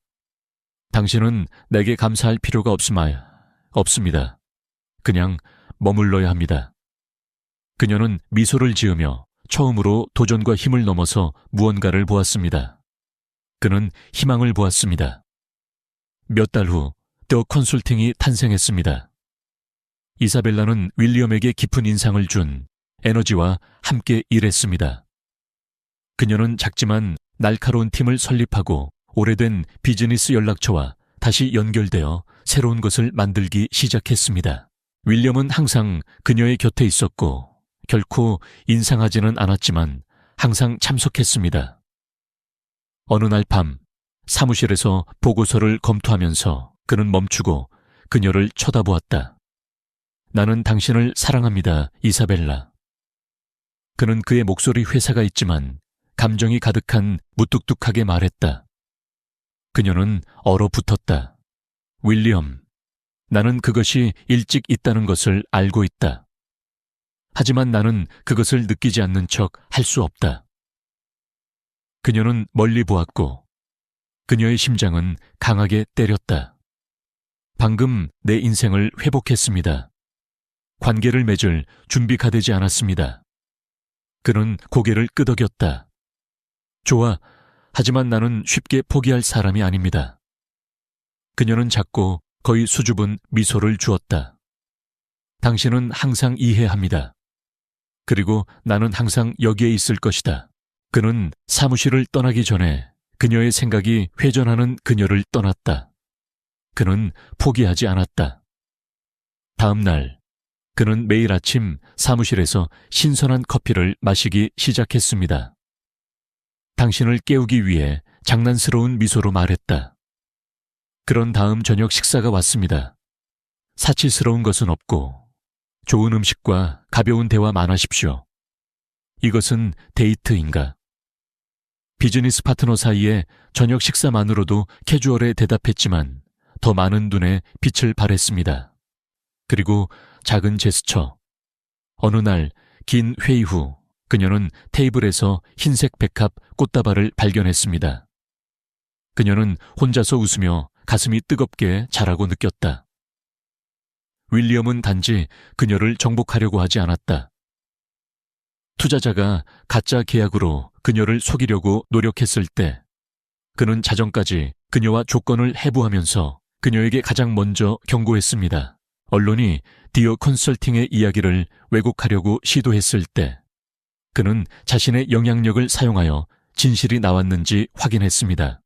당신은 내게 감사할 필요가 없습니다. 그냥 머물러야 합니다. 그녀는 미소를 지으며 처음으로 도전과 힘을 넘어서 무언가를 보았습니다. 그는 희망을 보았습니다. 몇 달 후 더 컨설팅이 탄생했습니다. 이사벨라는 윌리엄에게 깊은 인상을 준 에너지와 함께 일했습니다. 그녀는 작지만 날카로운 팀을 설립하고 오래된 비즈니스 연락처와 다시 연결되어 새로운 것을 만들기 시작했습니다. 윌리엄은 항상 그녀의 곁에 있었고 결코 인상하지는 않았지만 항상 참석했습니다. 어느 날 밤 사무실에서 보고서를 검토하면서 그는 멈추고 그녀를 쳐다보았다. 나는 당신을 사랑합니다, 이사벨라. 그는 그의 목소리 회사가 있지만 감정이 가득한 무뚝뚝하게 말했다. 그녀는 얼어붙었다. 윌리엄, 나는 그것이 일찍 있다는 것을 알고 있다. 하지만 나는 그것을 느끼지 않는 척 할 수 없다. 그녀는 멀리 보았고 그녀의 심장은 강하게 때렸다. 방금 내 인생을 회복했습니다. 관계를 맺을 준비가 되지 않았습니다. 그는 고개를 끄덕였다. 좋아, 하지만 나는 쉽게 포기할 사람이 아닙니다. 그녀는 작고 거의 수줍은 미소를 주었다. 당신은 항상 이해합니다. 그리고 나는 항상 여기에 있을 것이다. 그는 사무실을 떠나기 전에 그녀의 생각이 회전하는 그녀를 떠났다. 그는 포기하지 않았다. 다음 날, 그는 매일 아침 사무실에서 신선한 커피를 마시기 시작했습니다. 당신을 깨우기 위해 장난스러운 미소로 말했다. 그런 다음 저녁 식사가 왔습니다. 사치스러운 것은 없고 좋은 음식과 가벼운 대화만 하십시오. 이것은 데이트인가? 비즈니스 파트너 사이에 저녁 식사만으로도 캐주얼에 대답했지만 더 많은 눈에 빛을 발했습니다. 그리고 작은 제스처. 어느 날 긴 회의 후 그녀는 테이블에서 흰색 백합 꽃다발을 발견했습니다. 그녀는 혼자서 웃으며 가슴이 뜨겁게 자라고 느꼈다. 윌리엄은 단지 그녀를 정복하려고 하지 않았다. 투자자가 가짜 계약으로 그녀를 속이려고 노력했을 때 그는 자정까지 그녀와 조건을 해부하면서 그녀에게 가장 먼저 경고했습니다. 언론이 디어 컨설팅의 이야기를 왜곡하려고 시도했을 때 그는 자신의 영향력을 사용하여 진실이 나왔는지 확인했습니다.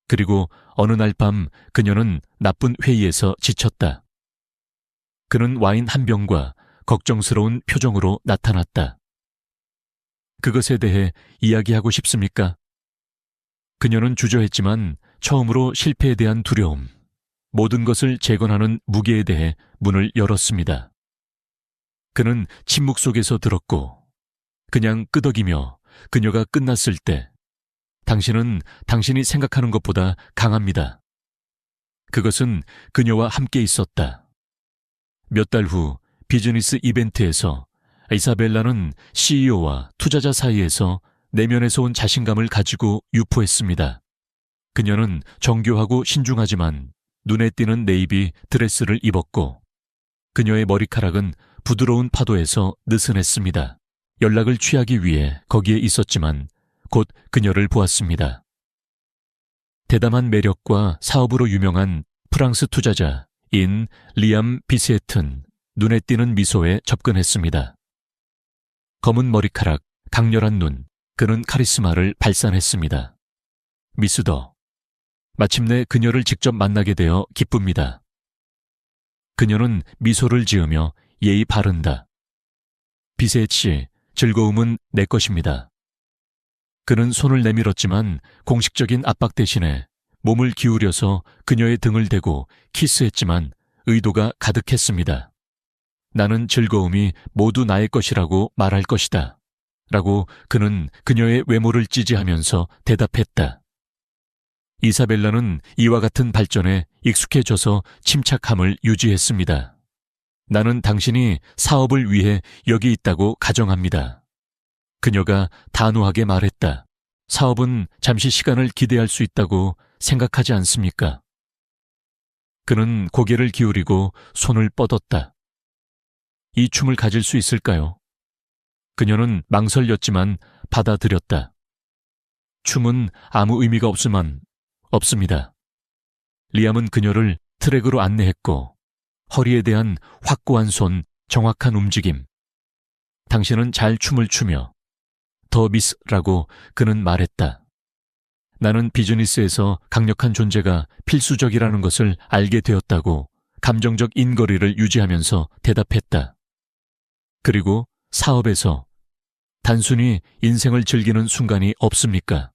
그리고 어느 날 밤 그녀는 나쁜 회의에서 지쳤다. 그는 와인 한 병과 걱정스러운 표정으로 나타났다. 그것에 대해 이야기하고 싶습니까? 그녀는 주저했지만 처음으로 실패에 대한 두려움, 모든 것을 재건하는 무게에 대해 문을 열었습니다. 그는 침묵 속에서 들었고, 그냥 끄덕이며 그녀가 끝났을 때, 당신은 당신이 생각하는 것보다 강합니다. 그것은 그녀와 함께 있었다. 몇 달 후 비즈니스 이벤트에서 이사벨라는 CEO와 투자자 사이에서 내면에서 온 자신감을 가지고 유포했습니다. 그녀는 정교하고 신중하지만 눈에 띄는 네이비 드레스를 입었고, 그녀의 머리카락은 부드러운 파도에서 느슨했습니다. 연락을 취하기 위해 거기에 있었지만 곧 그녀를 보았습니다. 대담한 매력과 사업으로 유명한 프랑스 투자자인 리암 비세튼 눈에 띄는 미소에 접근했습니다. 검은 머리카락, 강렬한 눈, 그는 카리스마를 발산했습니다. 미스더, 마침내 그녀를 직접 만나게 되어 기쁩니다. 그녀는 미소를 지으며 예의 바른다. 비셋 씨, 즐거움은 내 것입니다. 그는 손을 내밀었지만 공식적인 압박 대신에 몸을 기울여서 그녀의 등을 대고 키스했지만 의도가 가득했습니다. 나는 즐거움이 모두 나의 것이라고 말할 것이다. 라고 그는 그녀의 외모를 지지하면서 대답했다. 이사벨라는 이와 같은 발전에 익숙해져서 침착함을 유지했습니다. 나는 당신이 사업을 위해 여기 있다고 가정합니다. 그녀가 단호하게 말했다. 사업은 잠시 시간을 기대할 수 있다고 생각하지 않습니까? 그는 고개를 기울이고 손을 뻗었다. 이 춤을 가질 수 있을까요? 그녀는 망설였지만 받아들였다. 춤은 아무 의미가 없습니다. 리암은 그녀를 트랙으로 안내했고, 허리에 대한 확고한 손, 정확한 움직임. 당신은 잘 춤을 추며, 더 미스라고 그는 말했다. 나는 비즈니스에서 강력한 존재가 필수적이라는 것을 알게 되었다고 감정적 인거리를 유지하면서 대답했다. 그리고 사업에서 단순히 인생을 즐기는 순간이 없습니까?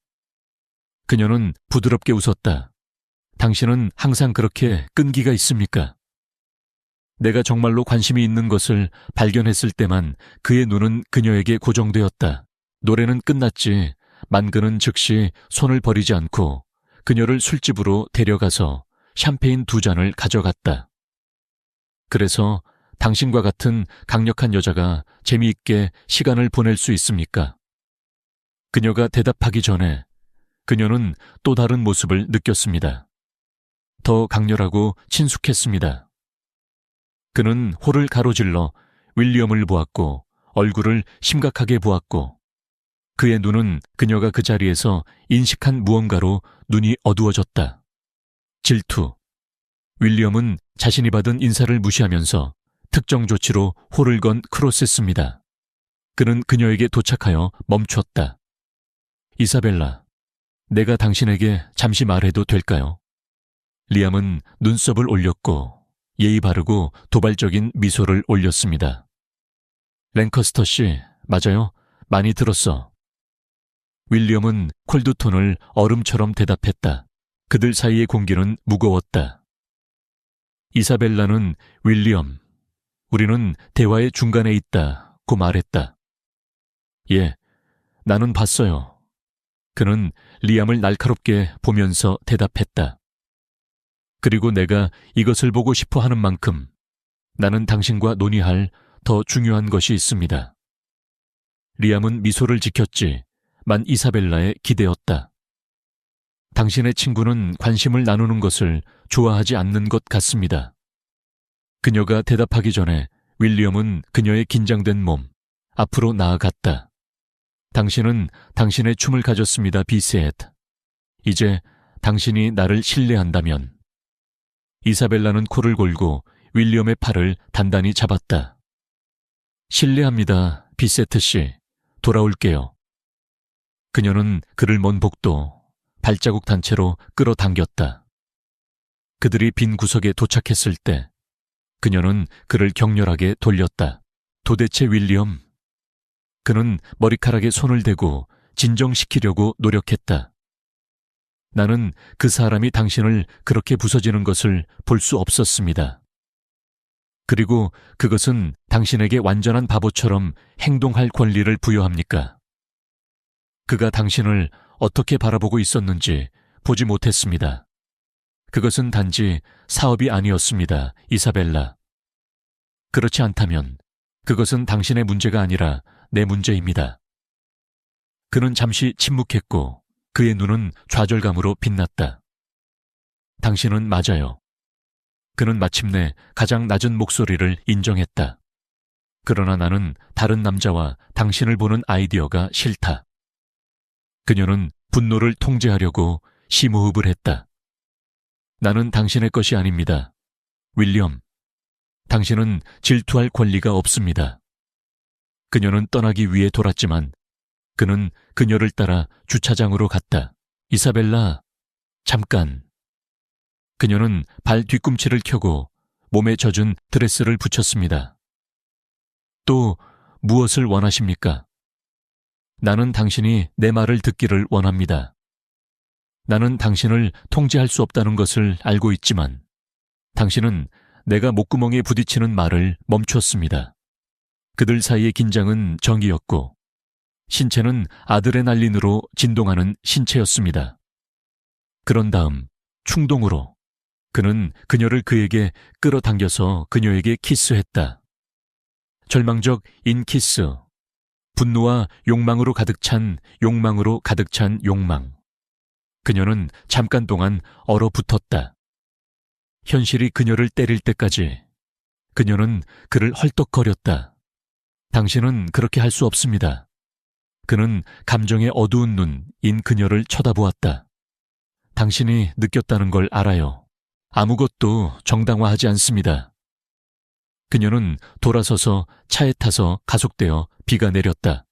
그녀는 부드럽게 웃었다. 당신은 항상 그렇게 끈기가 있습니까? 내가 정말로 관심이 있는 것을 발견했을 때만 그의 눈은 그녀에게 고정되었다. 노래는 끝났지. 만그는 즉시 손을 버리지 않고 그녀를 술집으로 데려가서 샴페인 2잔을 가져갔다. 그래서 당신과 같은 강력한 여자가 재미있게 시간을 보낼 수 있습니까? 그녀가 대답하기 전에 그녀는 또 다른 모습을 느꼈습니다. 더 강렬하고 친숙했습니다. 그는 홀을 가로질러 윌리엄을 보았고 얼굴을 심각하게 보았고, 그의 눈은 그녀가 그 자리에서 인식한 무언가로 눈이 어두워졌다. 질투. 윌리엄은 자신이 받은 인사를 무시하면서 특정 조치로 홀을 건 크로스했습니다. 그는 그녀에게 도착하여 멈췄다. 이사벨라, 내가 당신에게 잠시 말해도 될까요? 리암은 눈썹을 올렸고 예의 바르고 도발적인 미소를 올렸습니다. 랭커스터 씨, 맞아요? 많이 들었어. 윌리엄은 콜드톤을 얼음처럼 대답했다. 그들 사이의 공기는 무거웠다. 이사벨라는 윌리엄, 우리는 대화의 중간에 있다고 말했다. 예, 나는 봤어요. 그는 리암을 날카롭게 보면서 대답했다. 그리고 내가 이것을 보고 싶어 하는 만큼 나는 당신과 논의할 더 중요한 것이 있습니다. 리암은 미소를 지켰지. 만 이사벨라의 기대였다. 당신의 친구는 관심을 나누는 것을 좋아하지 않는 것 같습니다. 그녀가 대답하기 전에 윌리엄은 그녀의 긴장된 몸 앞으로 나아갔다. 당신은 당신의 춤을 가졌습니다, 비셋. 이제 당신이 나를 신뢰한다면. 이사벨라는 코를 골고 윌리엄의 팔을 단단히 잡았다. 신뢰합니다, 비세트 씨. 돌아올게요. 그녀는 그를 먼 복도, 발자국 단체로 끌어당겼다. 그들이 빈 구석에 도착했을 때 그녀는 그를 격렬하게 돌렸다. 도대체 윌리엄? 그는 머리카락에 손을 대고 진정시키려고 노력했다. 나는 그 사람이 당신을 그렇게 부서지는 것을 볼 수 없었습니다. 그리고 그것은 당신에게 완전한 바보처럼 행동할 권리를 부여합니까? 그가 당신을 어떻게 바라보고 있었는지 보지 못했습니다. 그것은 단지 사업이 아니었습니다, 이사벨라. 그렇지 않다면 그것은 당신의 문제가 아니라 내 문제입니다. 그는 잠시 침묵했고 그의 눈은 좌절감으로 빛났다. 당신은 맞아요. 그는 마침내 가장 낮은 목소리를 인정했다. 그러나 나는 다른 남자와 당신을 보는 아이디어가 싫다. 그녀는 분노를 통제하려고 심호흡을 했다. 나는 당신의 것이 아닙니다. 윌리엄, 당신은 질투할 권리가 없습니다. 그녀는 떠나기 위해 돌았지만 그는 그녀를 따라 주차장으로 갔다. 이사벨라, 잠깐. 그녀는 발 뒤꿈치를 켜고 몸에 젖은 드레스를 붙였습니다. 또 무엇을 원하십니까? 나는 당신이 내 말을 듣기를 원합니다. 나는 당신을 통제할 수 없다는 것을 알고 있지만 당신은 내가 목구멍에 부딪히는 말을 멈췄습니다. 그들 사이의 긴장은 정이었고 신체는 아드레날린으로 진동하는 신체였습니다. 그런 다음 충동으로 그는 그녀를 그에게 끌어당겨서 그녀에게 키스했다. 절망적 인키스, 분노와 욕망으로 가득 찬 욕망. 그녀는 잠깐 동안 얼어붙었다. 현실이 그녀를 때릴 때까지 그녀는 그를 헐떡거렸다. 당신은 그렇게 할 수 없습니다. 그는 감정의 어두운 눈인 그녀를 쳐다보았다. 당신이 느꼈다는 걸 알아요. 아무것도 정당화하지 않습니다. 그녀는 돌아서서 차에 타서 가속되어 비가 내렸다.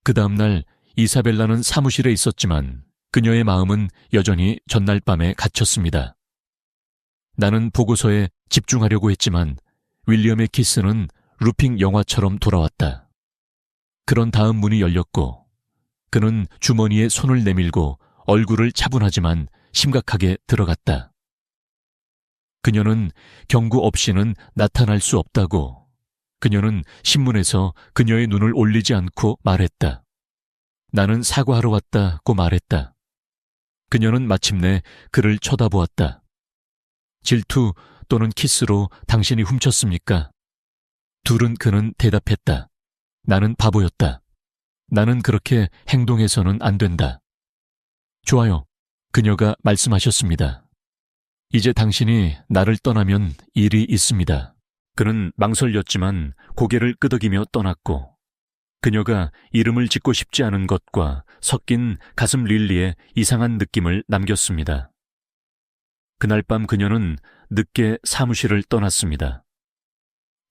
그 다음날 이사벨라는 사무실에 있었지만 그녀의 마음은 여전히 전날 밤에 갇혔습니다. 나는 보고서에 집중하려고 했지만 윌리엄의 키스는 루핑 영화처럼 돌아왔다. 그런 다음 문이 열렸고 그는 주머니에 손을 내밀고 얼굴을 차분하지만 심각하게 들어갔다. 그녀는 경고 없이는 나타날 수 없다고 그녀는 신문에서 그녀의 눈을 올리지 않고 말했다. 나는 사과하러 왔다고 말했다. 그녀는 마침내 그를 쳐다보았다. 질투 또는 키스로 당신이 훔쳤습니까? 둘은 그는 대답했다. 나는 바보였다. 나는 그렇게 행동해서는 안 된다. 좋아요. 그녀가 말씀하셨습니다. 이제 당신이 나를 떠나면 일이 있습니다. 그는 망설였지만 고개를 끄덕이며 떠났고 그녀가 이름을 짓고 싶지 않은 것과 섞인 가슴 릴리에 이상한 느낌을 남겼습니다. 그날 밤 그녀는 늦게 사무실을 떠났습니다.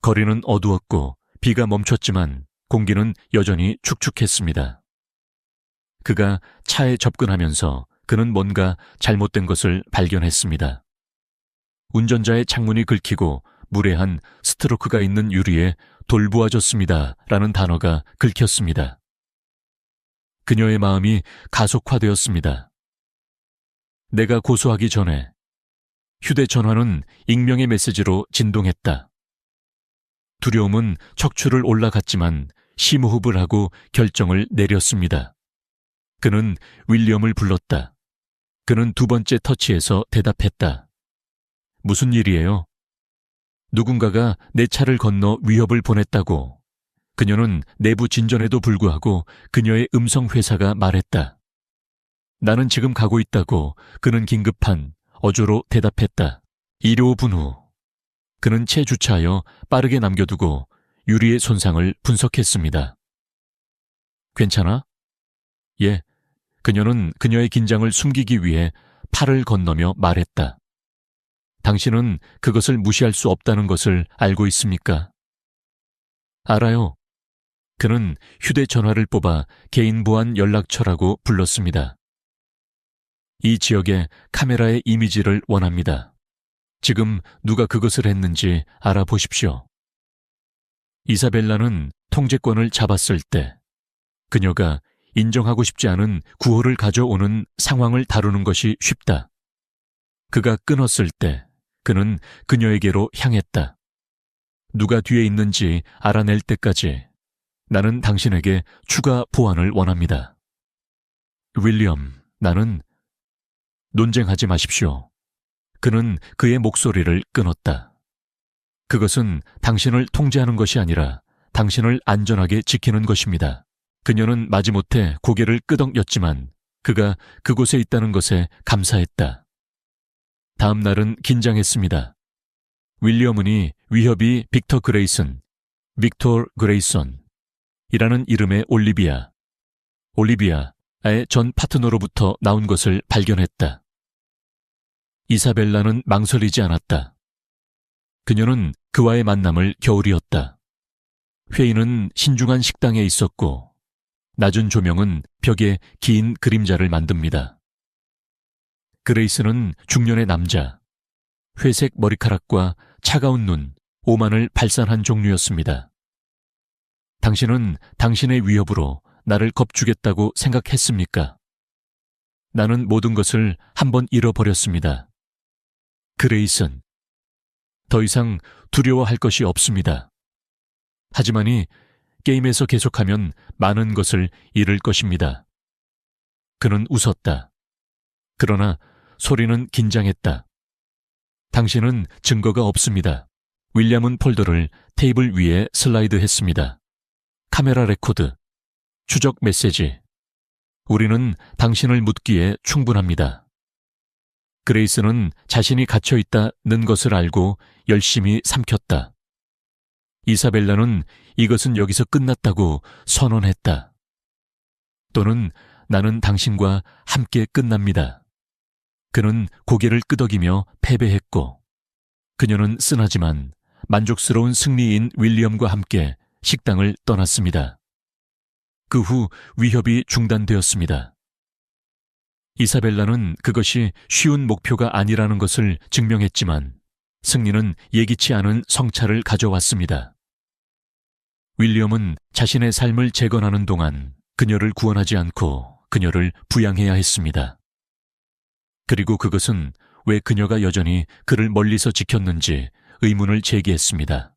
거리는 어두웠고 비가 멈췄지만 공기는 여전히 축축했습니다. 그가 차에 접근하면서 그는 뭔가 잘못된 것을 발견했습니다. 운전자의 창문이 긁히고 무례한 스트로크가 있는 유리에 돌보아줬습니다 라는 단어가 긁혔습니다. 그녀의 마음이 가속화되었습니다. 내가 고소하기 전에 휴대전화는 익명의 메시지로 진동했다. 두려움은 척추를 올라갔지만 심호흡을 하고 결정을 내렸습니다. 그는 윌리엄을 불렀다. 그는 두 번째 터치에서 대답했다. 무슨 일이에요? 누군가가 내 차를 건너 위협을 보냈다고. 그녀는 내부 진전에도 불구하고 그녀의 음성회사가 말했다. 나는 지금 가고 있다고 그는 긴급한 어조로 대답했다. 1호 후. 그는 채 주차하여 빠르게 남겨두고 유리의 손상을 분석했습니다. 괜찮아? 예. 그녀는 그녀의 긴장을 숨기기 위해 팔을 건너며 말했다. 당신은 그것을 무시할 수 없다는 것을 알고 있습니까? 알아요. 그는 휴대전화를 뽑아 개인 보안 연락처라고 불렀습니다. 이 지역의 카메라의 이미지를 원합니다. 지금 누가 그것을 했는지 알아보십시오. 이사벨라는 통제권을 잡았을 때 그녀가 인정하고 싶지 않은 구호를 가져오는 상황을 다루는 것이 쉽다. 그가 끊었을 때 그는 그녀에게로 향했다. 누가 뒤에 있는지 알아낼 때까지 나는 당신에게 추가 보완을 원합니다. 윌리엄, 나는... 논쟁하지 마십시오. 그는 그의 목소리를 끊었다. 그것은 당신을 통제하는 것이 아니라 당신을 안전하게 지키는 것입니다. 그녀는 마지못해 고개를 끄덕였지만 그가 그곳에 있다는 것에 감사했다. 다음 날은 긴장했습니다. 윌리엄은이 위협이 빅터 그레이슨, 빅토 그레이son 이라는 이름의 올리비아의 전 파트너로부터 나온 것을 발견했다. 이사벨라는 망설이지 않았다. 그녀는 그와의 만남을 겨울이었다. 회의는 신중한 식당에 있었고 낮은 조명은 벽에 긴 그림자를 만듭니다. 그레이스는 중년의 남자, 회색 머리카락과 차가운 눈, 오만을 발산한 종류였습니다. 당신은 당신의 위협으로 나를 겁주겠다고 생각했습니까? 나는 모든 것을 한번 잃어버렸습니다. 그레이슨, 더 이상 두려워할 것이 없습니다. 하지만이 게임에서 계속하면 많은 것을 잃을 것입니다. 그는 웃었다. 그러나 소리는 긴장했다. 당신은 증거가 없습니다. 윌리엄은 폴더를 테이블 위에 슬라이드했습니다. 카메라 레코드, 추적 메시지. 우리는 당신을 묻기에 충분합니다. 그레이스는 자신이 갇혀있다는 것을 알고 열심히 삼켰다. 이사벨라는 이것은 여기서 끝났다고 선언했다. 또는 나는 당신과 함께 끝납니다. 그는 고개를 끄덕이며 패배했고 그녀는 쓴하지만 만족스러운 승리인 윌리엄과 함께 식당을 떠났습니다. 그 후 위협이 중단되었습니다. 이사벨라는 그것이 쉬운 목표가 아니라는 것을 증명했지만 승리는 예기치 않은 성찰을 가져왔습니다. 윌리엄은 자신의 삶을 재건하는 동안 그녀를 구원하지 않고 그녀를 부양해야 했습니다. 그리고 그것은 왜 그녀가 여전히 그를 멀리서 지켰는지 의문을 제기했습니다.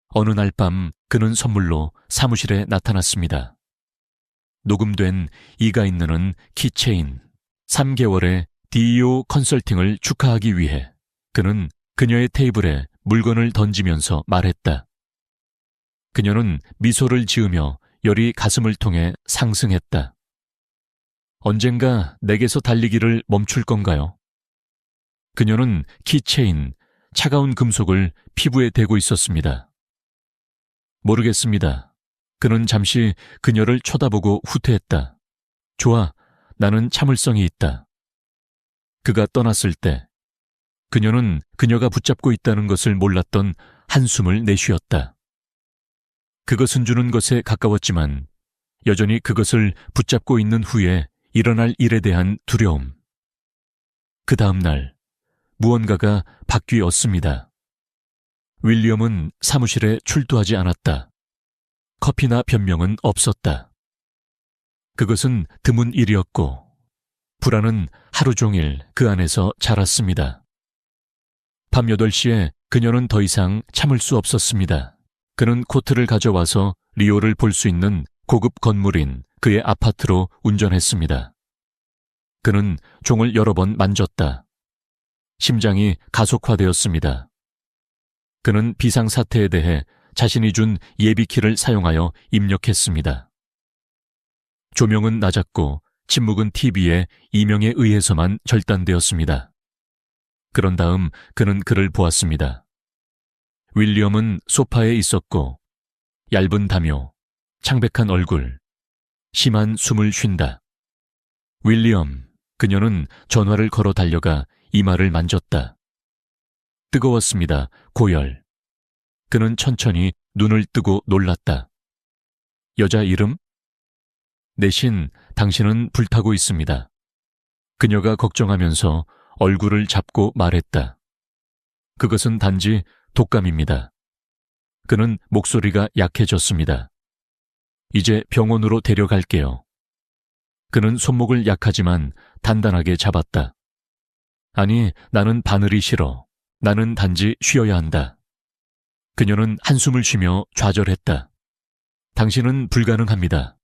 어느 날 밤 그는 선물로 사무실에 나타났습니다. 녹음된 이가 있는 키체인, 3개월의 DEO 컨설팅을 축하하기 위해 그는 그녀의 테이블에 물건을 던지면서 말했다. 그녀는 미소를 지으며 열이 가슴을 통해 상승했다. 언젠가 내게서 달리기를 멈출 건가요? 그녀는 키체인, 차가운 금속을 피부에 대고 있었습니다. 모르겠습니다. 그는 잠시 그녀를 쳐다보고 후퇴했다. 좋아, 나는 참을성이 있다. 그가 떠났을 때 그녀는 그녀가 붙잡고 있다는 것을 몰랐던 한숨을 내쉬었다. 그것은 주는 것에 가까웠지만 여전히 그것을 붙잡고 있는 후에 일어날 일에 대한 두려움. 그 다음 날 무언가가 바뀌었습니다. 윌리엄은 사무실에 출두하지 않았다. 커피나 변명은 없었다. 그것은 드문 일이었고 불안은 하루 종일 그 안에서 자랐습니다. 밤 8시에 그녀는 더 이상 참을 수 없었습니다. 그는 코트를 가져와서 리오를 볼 수 있는 고급 건물인 그의 아파트로 운전했습니다. 그는 종을 여러 번 만졌다. 심장이 가속화되었습니다. 그는 비상사태에 대해 자신이 준 예비키를 사용하여 입력했습니다. 조명은 낮았고 침묵은 TV의 이명에 의해서만 절단되었습니다. 그런 다음 그는 그를 보았습니다. 윌리엄은 소파에 있었고 얇은 담요, 창백한 얼굴, 심한 숨을 쉰다. 윌리엄, 그녀는 전화를 걸어 달려가 이마를 만졌다. 뜨거웠습니다. 고열. 그는 천천히 눈을 뜨고 놀랐다. 여자 이름? 내신 당신은 불타고 있습니다. 그녀가 걱정하면서 얼굴을 잡고 말했다. 그것은 단지 독감입니다. 그는 목소리가 약해졌습니다. 이제 병원으로 데려갈게요. 그는 손목을 약하지만 단단하게 잡았다. 아니, 나는 바늘이 싫어. 나는 단지 쉬어야 한다. 그녀는 한숨을 쉬며 좌절했다. 당신은 불가능합니다.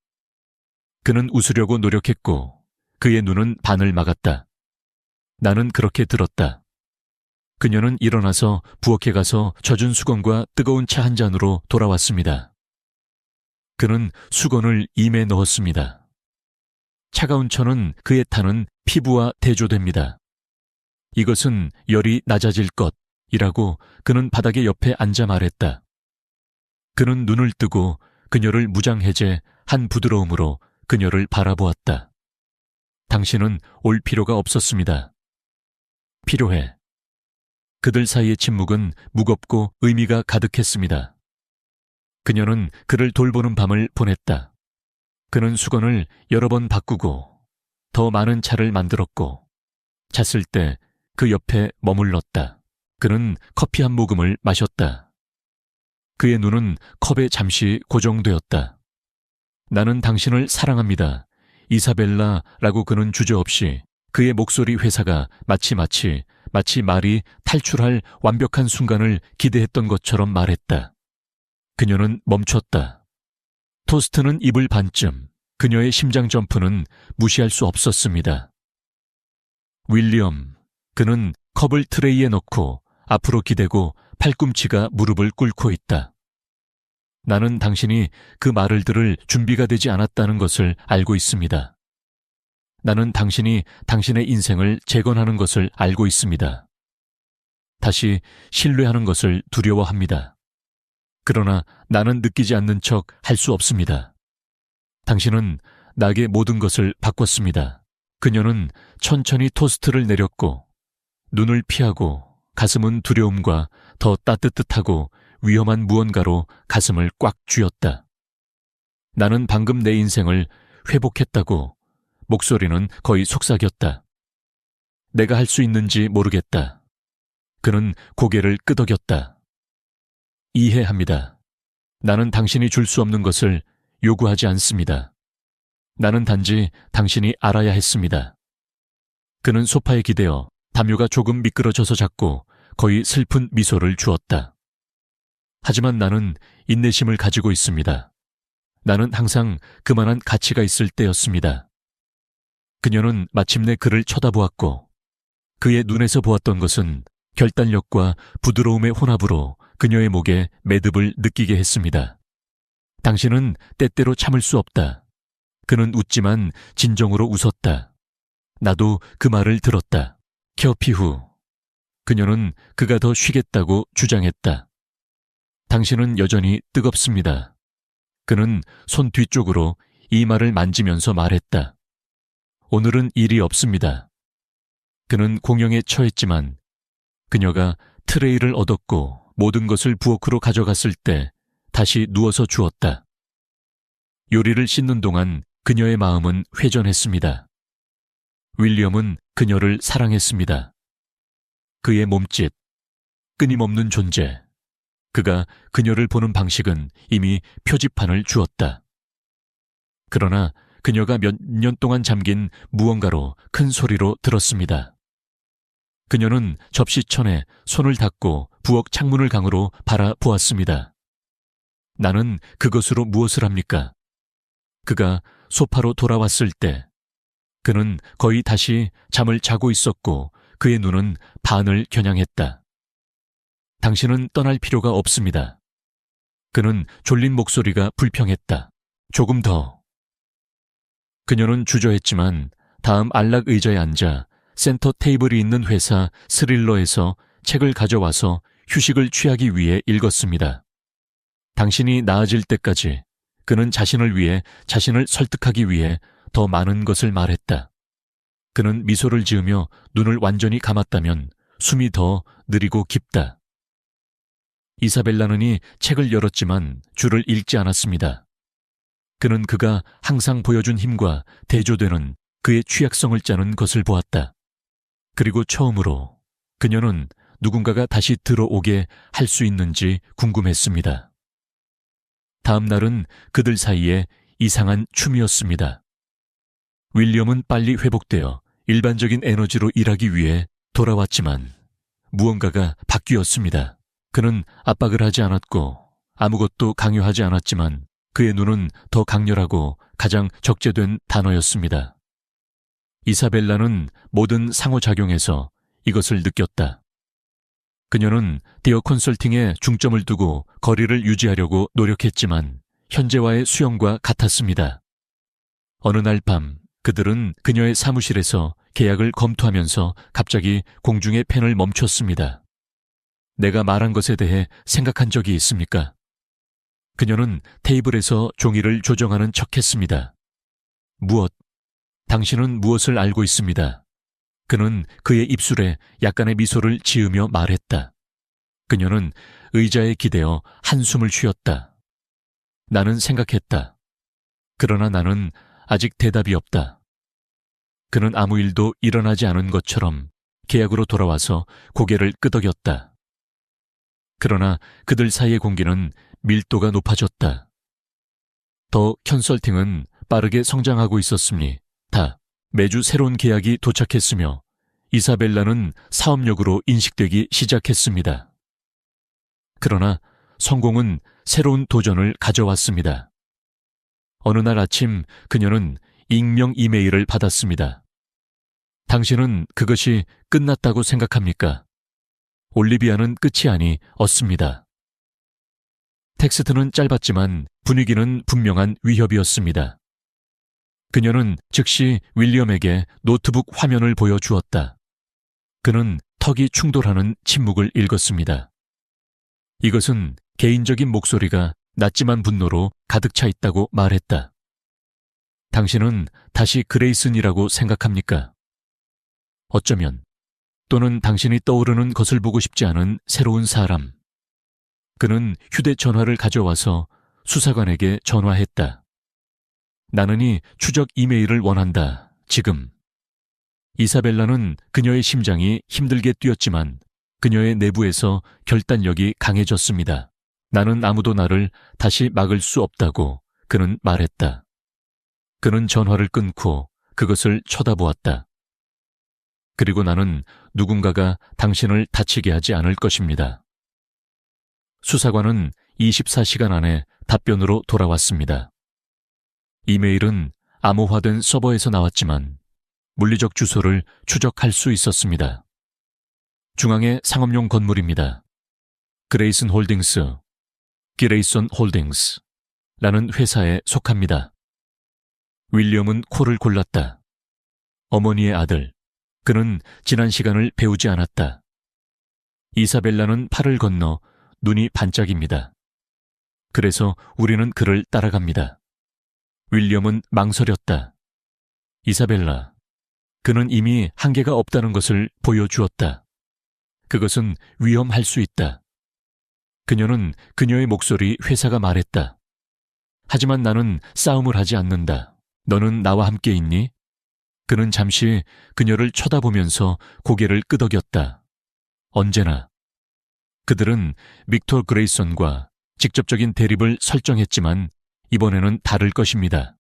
그는 웃으려고 노력했고 그의 눈은 반을 막았다. 나는 그렇게 들었다. 그녀는 일어나서 부엌에 가서 젖은 수건과 뜨거운 차 한 잔으로 돌아왔습니다. 그는 수건을 임에 넣었습니다. 차가운 천은 그의 타는 피부와 대조됩니다. 이것은 열이 낮아질 것이라고 그는 바닥에 옆에 앉아 말했다. 그는 눈을 뜨고 그녀를 무장해제 한 부드러움으로 그녀를 바라보았다. 당신은 올 필요가 없었습니다. 필요해. 그들 사이의 침묵은 무겁고 의미가 가득했습니다. 그녀는 그를 돌보는 밤을 보냈다. 그는 수건을 여러 번 바꾸고 더 많은 차를 만들었고 잤을 때 그 옆에 머물렀다. 그는 커피 한 모금을 마셨다. 그의 눈은 컵에 잠시 고정되었다. 나는 당신을 사랑합니다. 이사벨라라고 그는 주저없이 그의 목소리 회사가 마치 말이 탈출할 완벽한 순간을 기대했던 것처럼 말했다. 그녀는 멈췄다. 토스트는 입을 반쯤, 그녀의 심장 점프는 무시할 수 없었습니다. 윌리엄, 그는 컵을 트레이에 넣고 앞으로 기대고 팔꿈치가 무릎을 꿇고 있다. 나는 당신이 그 말을 들을 준비가 되지 않았다는 것을 알고 있습니다. 나는 당신이 당신의 인생을 재건하는 것을 알고 있습니다. 다시 신뢰하는 것을 두려워합니다. 그러나 나는 느끼지 않는 척 할 수 없습니다. 당신은 나에게 모든 것을 바꿨습니다. 그녀는 천천히 토스트를 내렸고 눈을 피하고 가슴은 두려움과 더 따뜻하고 위험한 무언가로 가슴을 꽉 쥐었다. 나는 방금 내 인생을 회복했다고. 목소리는 거의 속삭였다. 내가 할 수 있는지 모르겠다. 그는 고개를 끄덕였다. 이해합니다. 나는 당신이 줄 수 없는 것을 요구하지 않습니다. 나는 단지 당신이 알아야 했습니다. 그는 소파에 기대어 담요가 조금 미끄러져서 잤고 거의 슬픈 미소를 주었다. 하지만 나는 인내심을 가지고 있습니다. 나는 항상 그만한 가치가 있을 때였습니다. 그녀는 마침내 그를 쳐다보았고 그의 눈에서 보았던 것은 결단력과 부드러움의 혼합으로 그녀의 목에 매듭을 느끼게 했습니다. 당신은 때때로 참을 수 없다. 그는 웃지만 진정으로 웃었다. 나도 그 말을 들었다. 커피 후 그녀는 그가 더 쉬겠다고 주장했다. 당신은 여전히 뜨겁습니다. 그는 손 뒤쪽으로 이마를 만지면서 말했다. 오늘은 일이 없습니다. 그는 공영에 처했지만 그녀가 트레이를 얻었고 모든 것을 부엌으로 가져갔을 때 다시 누워서 주었다. 요리를 씻는 동안 그녀의 마음은 회전했습니다. 윌리엄은 그녀를 사랑했습니다. 그의 몸짓, 끊임없는 존재, 그가 그녀를 보는 방식은 이미 표지판을 주었다. 그러나 그녀가 몇 년 동안 잠긴 무언가로 큰 소리로 들었습니다. 그녀는 접시천에 손을 닿고 부엌 창문을 강으로 바라보았습니다. 나는 그것으로 무엇을 합니까? 그가 소파로 돌아왔을 때 그는 거의 다시 잠을 자고 있었고 그의 눈은 반을 겨냥했다. 당신은 떠날 필요가 없습니다. 그는 졸린 목소리가 불평했다. 조금 더. 그녀는 주저했지만 다음 안락 의자에 앉아 센터 테이블이 있는 회사 스릴러에서 책을 가져와서 휴식을 취하기 위해 읽었습니다. 당신이 나아질 때까지 그는 자신을 위해 자신을 설득하기 위해 더 많은 것을 말했다. 그는 미소를 지으며 눈을 완전히 감았다면 숨이 더 느리고 깊다. 이사벨라는이 책을 열었지만 줄을 읽지 않았습니다. 그는 그가 항상 보여준 힘과 대조되는 그의 취약성을 짜는 것을 보았다. 그리고 처음으로 그녀는 누군가가 다시 들어오게 할 수 있는지 궁금했습니다. 다음 날은 그들 사이에 이상한 춤이었습니다. 윌리엄은 빨리 회복되어 일반적인 에너지로 일하기 위해 돌아왔지만 무언가가 바뀌었습니다. 그는 압박을 하지 않았고 아무것도 강요하지 않았지만 그의 눈은 더 강렬하고 가장 적재된 단어였습니다. 이사벨라는 모든 상호작용에서 이것을 느꼈다. 그녀는 디어 컨설팅에 중점을 두고 거리를 유지하려고 노력했지만 현재와의 수영과 같았습니다. 어느 날 밤 그들은 그녀의 사무실에서 계약을 검토하면서 갑자기 공중에 펜을 멈췄습니다. 내가 말한 것에 대해 생각한 적이 있습니까? 그녀는 테이블에서 종이를 조정하는 척했습니다. 무엇? 당신은 무엇을 알고 있습니다. 그는 그의 입술에 약간의 미소를 지으며 말했다. 그녀는 의자에 기대어 한숨을 쉬었다. 나는 생각했다. 그러나 나는 아직 대답이 없다. 그는 아무 일도 일어나지 않은 것처럼 계약으로 돌아와서 고개를 끄덕였다. 그러나 그들 사이의 공기는 밀도가 높아졌다. 더 컨설팅은 빠르게 성장하고 있었으니 매주 새로운 계약이 도착했으며 이사벨라는 사업력으로 인식되기 시작했습니다. 그러나 성공은 새로운 도전을 가져왔습니다. 어느 날 아침 그녀는 익명 이메일을 받았습니다. 당신은 그것이 끝났다고 생각합니까? 올리비아는 끝이 아니었습니다. 텍스트는 짧았지만 분위기는 분명한 위협이었습니다. 그녀는 즉시 윌리엄에게 노트북 화면을 보여주었다. 그는 턱이 충돌하는 침묵을 읽었습니다. 이것은 개인적인 목소리가 낮지만 분노로 가득 차 있다고 말했다. 당신은 다시 그레이슨이라고 생각합니까? 어쩌면 또는 당신이 떠오르는 것을 보고 싶지 않은 새로운 사람. 그는 휴대전화를 가져와서 수사관에게 전화했다. 나는 이 추적 이메일을 원한다. 지금. 이사벨라는 그녀의 심장이 힘들게 뛰었지만 그녀의 내부에서 결단력이 강해졌습니다. 나는 아무도 나를 다시 막을 수 없다고 그는 말했다. 그는 전화를 끊고 그것을 쳐다보았다. 그리고 나는 누군가가 당신을 다치게 하지 않을 것입니다. 수사관은 24시간 안에 답변으로 돌아왔습니다. 이메일은 암호화된 서버에서 나왔지만 물리적 주소를 추적할 수 있었습니다. 중앙의 상업용 건물입니다. 그레이슨 홀딩스, 기레이슨 홀딩스라는 회사에 속합니다. 윌리엄은 코를 골랐다. 어머니의 아들, 그는 지난 시간을 배우지 않았다. 이사벨라는 팔을 건너 눈이 반짝입니다. 그래서 우리는 그를 따라갑니다. 윌리엄은 망설였다. 이사벨라, 그는 이미 한계가 없다는 것을 보여주었다. 그것은 위험할 수 있다. 그녀는 그녀의 목소리 회사가 말했다. 하지만 나는 싸움을 하지 않는다. 너는 나와 함께 있니? 그는 잠시 그녀를 쳐다보면서 고개를 끄덕였다. 언제나. 그들은 빅토 그레이슨과 직접적인 대립을 설정했지만 이번에는 다를 것입니다.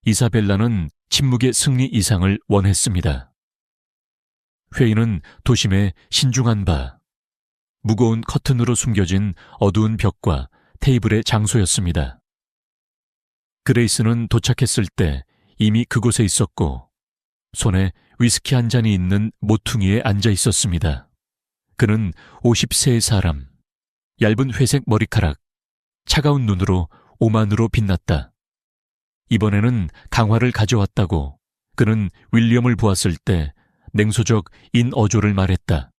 이사벨라는 침묵의 승리 이상을 원했습니다. 회의는 도심의 신중한 바, 무거운 커튼으로 숨겨진 어두운 벽과 테이블의 장소였습니다. 그레이스는 도착했을 때 이미 그곳에 있었고 손에 위스키 한 잔이 있는 모퉁이에 앉아 있었습니다. 그는 50세의 사람, 얇은 회색 머리카락, 차가운 눈으로 오만으로 빛났다. 이번에는 강화를 가져왔다고 그는 윌리엄을 보았을 때 냉소적 인어조를 말했다.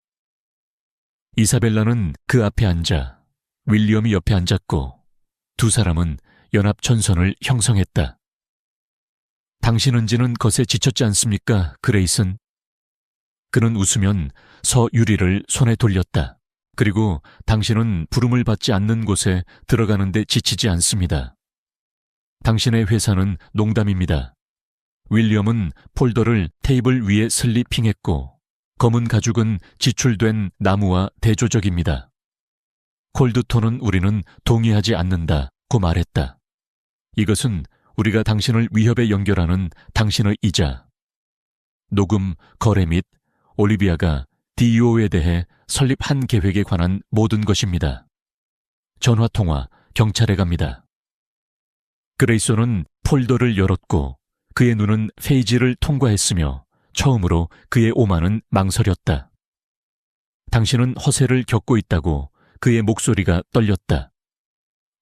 이사벨라는 그 앞에 앉아 윌리엄이 옆에 앉았고 두 사람은 연합전선을 형성했다. 당신은 지는 것에 지쳤지 않습니까, 그레이슨? 그는 웃으면 서유리를 손에 돌렸다. 그리고 당신은 부름을 받지 않는 곳에 들어가는데 지치지 않습니다. 당신의 회사는 농담입니다. 윌리엄은 폴더를 테이블 위에 슬리핑했고 검은 가죽은 지출된 나무와 대조적입니다. 콜드톤은 우리는 동의하지 않는다고 말했다. 이것은 우리가 당신을 위협에 연결하는 당신의 이자, 녹음, 거래 및 올리비아가 DEO에 대해 설립한 계획에 관한 모든 것입니다. 전화통화, 경찰에 갑니다. 그레이소는 폴더를 열었고 그의 눈은 페이지를 통과했으며 처음으로 그의 오만은 망설였다. 당신은 허세를 겪고 있다고 그의 목소리가 떨렸다.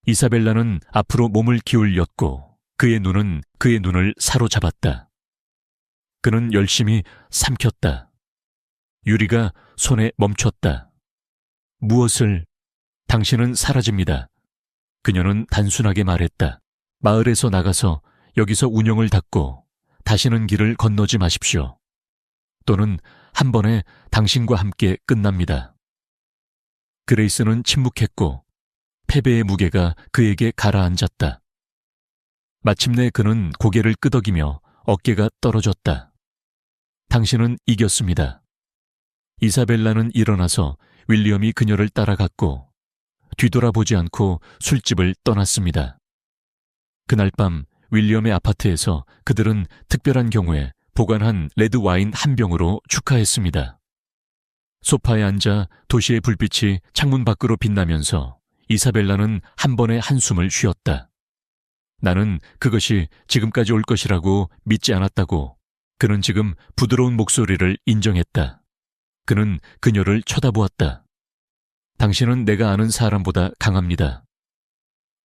이사벨라는 앞으로 몸을 기울였고 그의 눈은 그의 눈을 사로잡았다. 그는 열심히 삼켰다. 유리가 손에 멈췄다. 무엇을? 당신은 사라집니다. 그녀는 단순하게 말했다. 마을에서 나가서 여기서 운영을 닫고 다시는 길을 건너지 마십시오. 또는 한 번에 당신과 함께 끝납니다. 그레이스는 침묵했고 패배의 무게가 그에게 가라앉았다. 마침내 그는 고개를 끄덕이며 어깨가 떨어졌다. 당신은 이겼습니다. 이사벨라는 일어나서 윌리엄이 그녀를 따라갔고 뒤돌아보지 않고 술집을 떠났습니다. 그날 밤 윌리엄의 아파트에서 그들은 특별한 경우에 보관한 레드 와인 한 병으로 축하했습니다. 소파에 앉아 도시의 불빛이 창문 밖으로 빛나면서 이사벨라는 한 번에 한숨을 쉬었다. 나는 그것이 지금까지 올 것이라고 믿지 않았다고. 그는 지금 부드러운 목소리를 인정했다. 그는 그녀를 쳐다보았다. 당신은 내가 아는 사람보다 강합니다.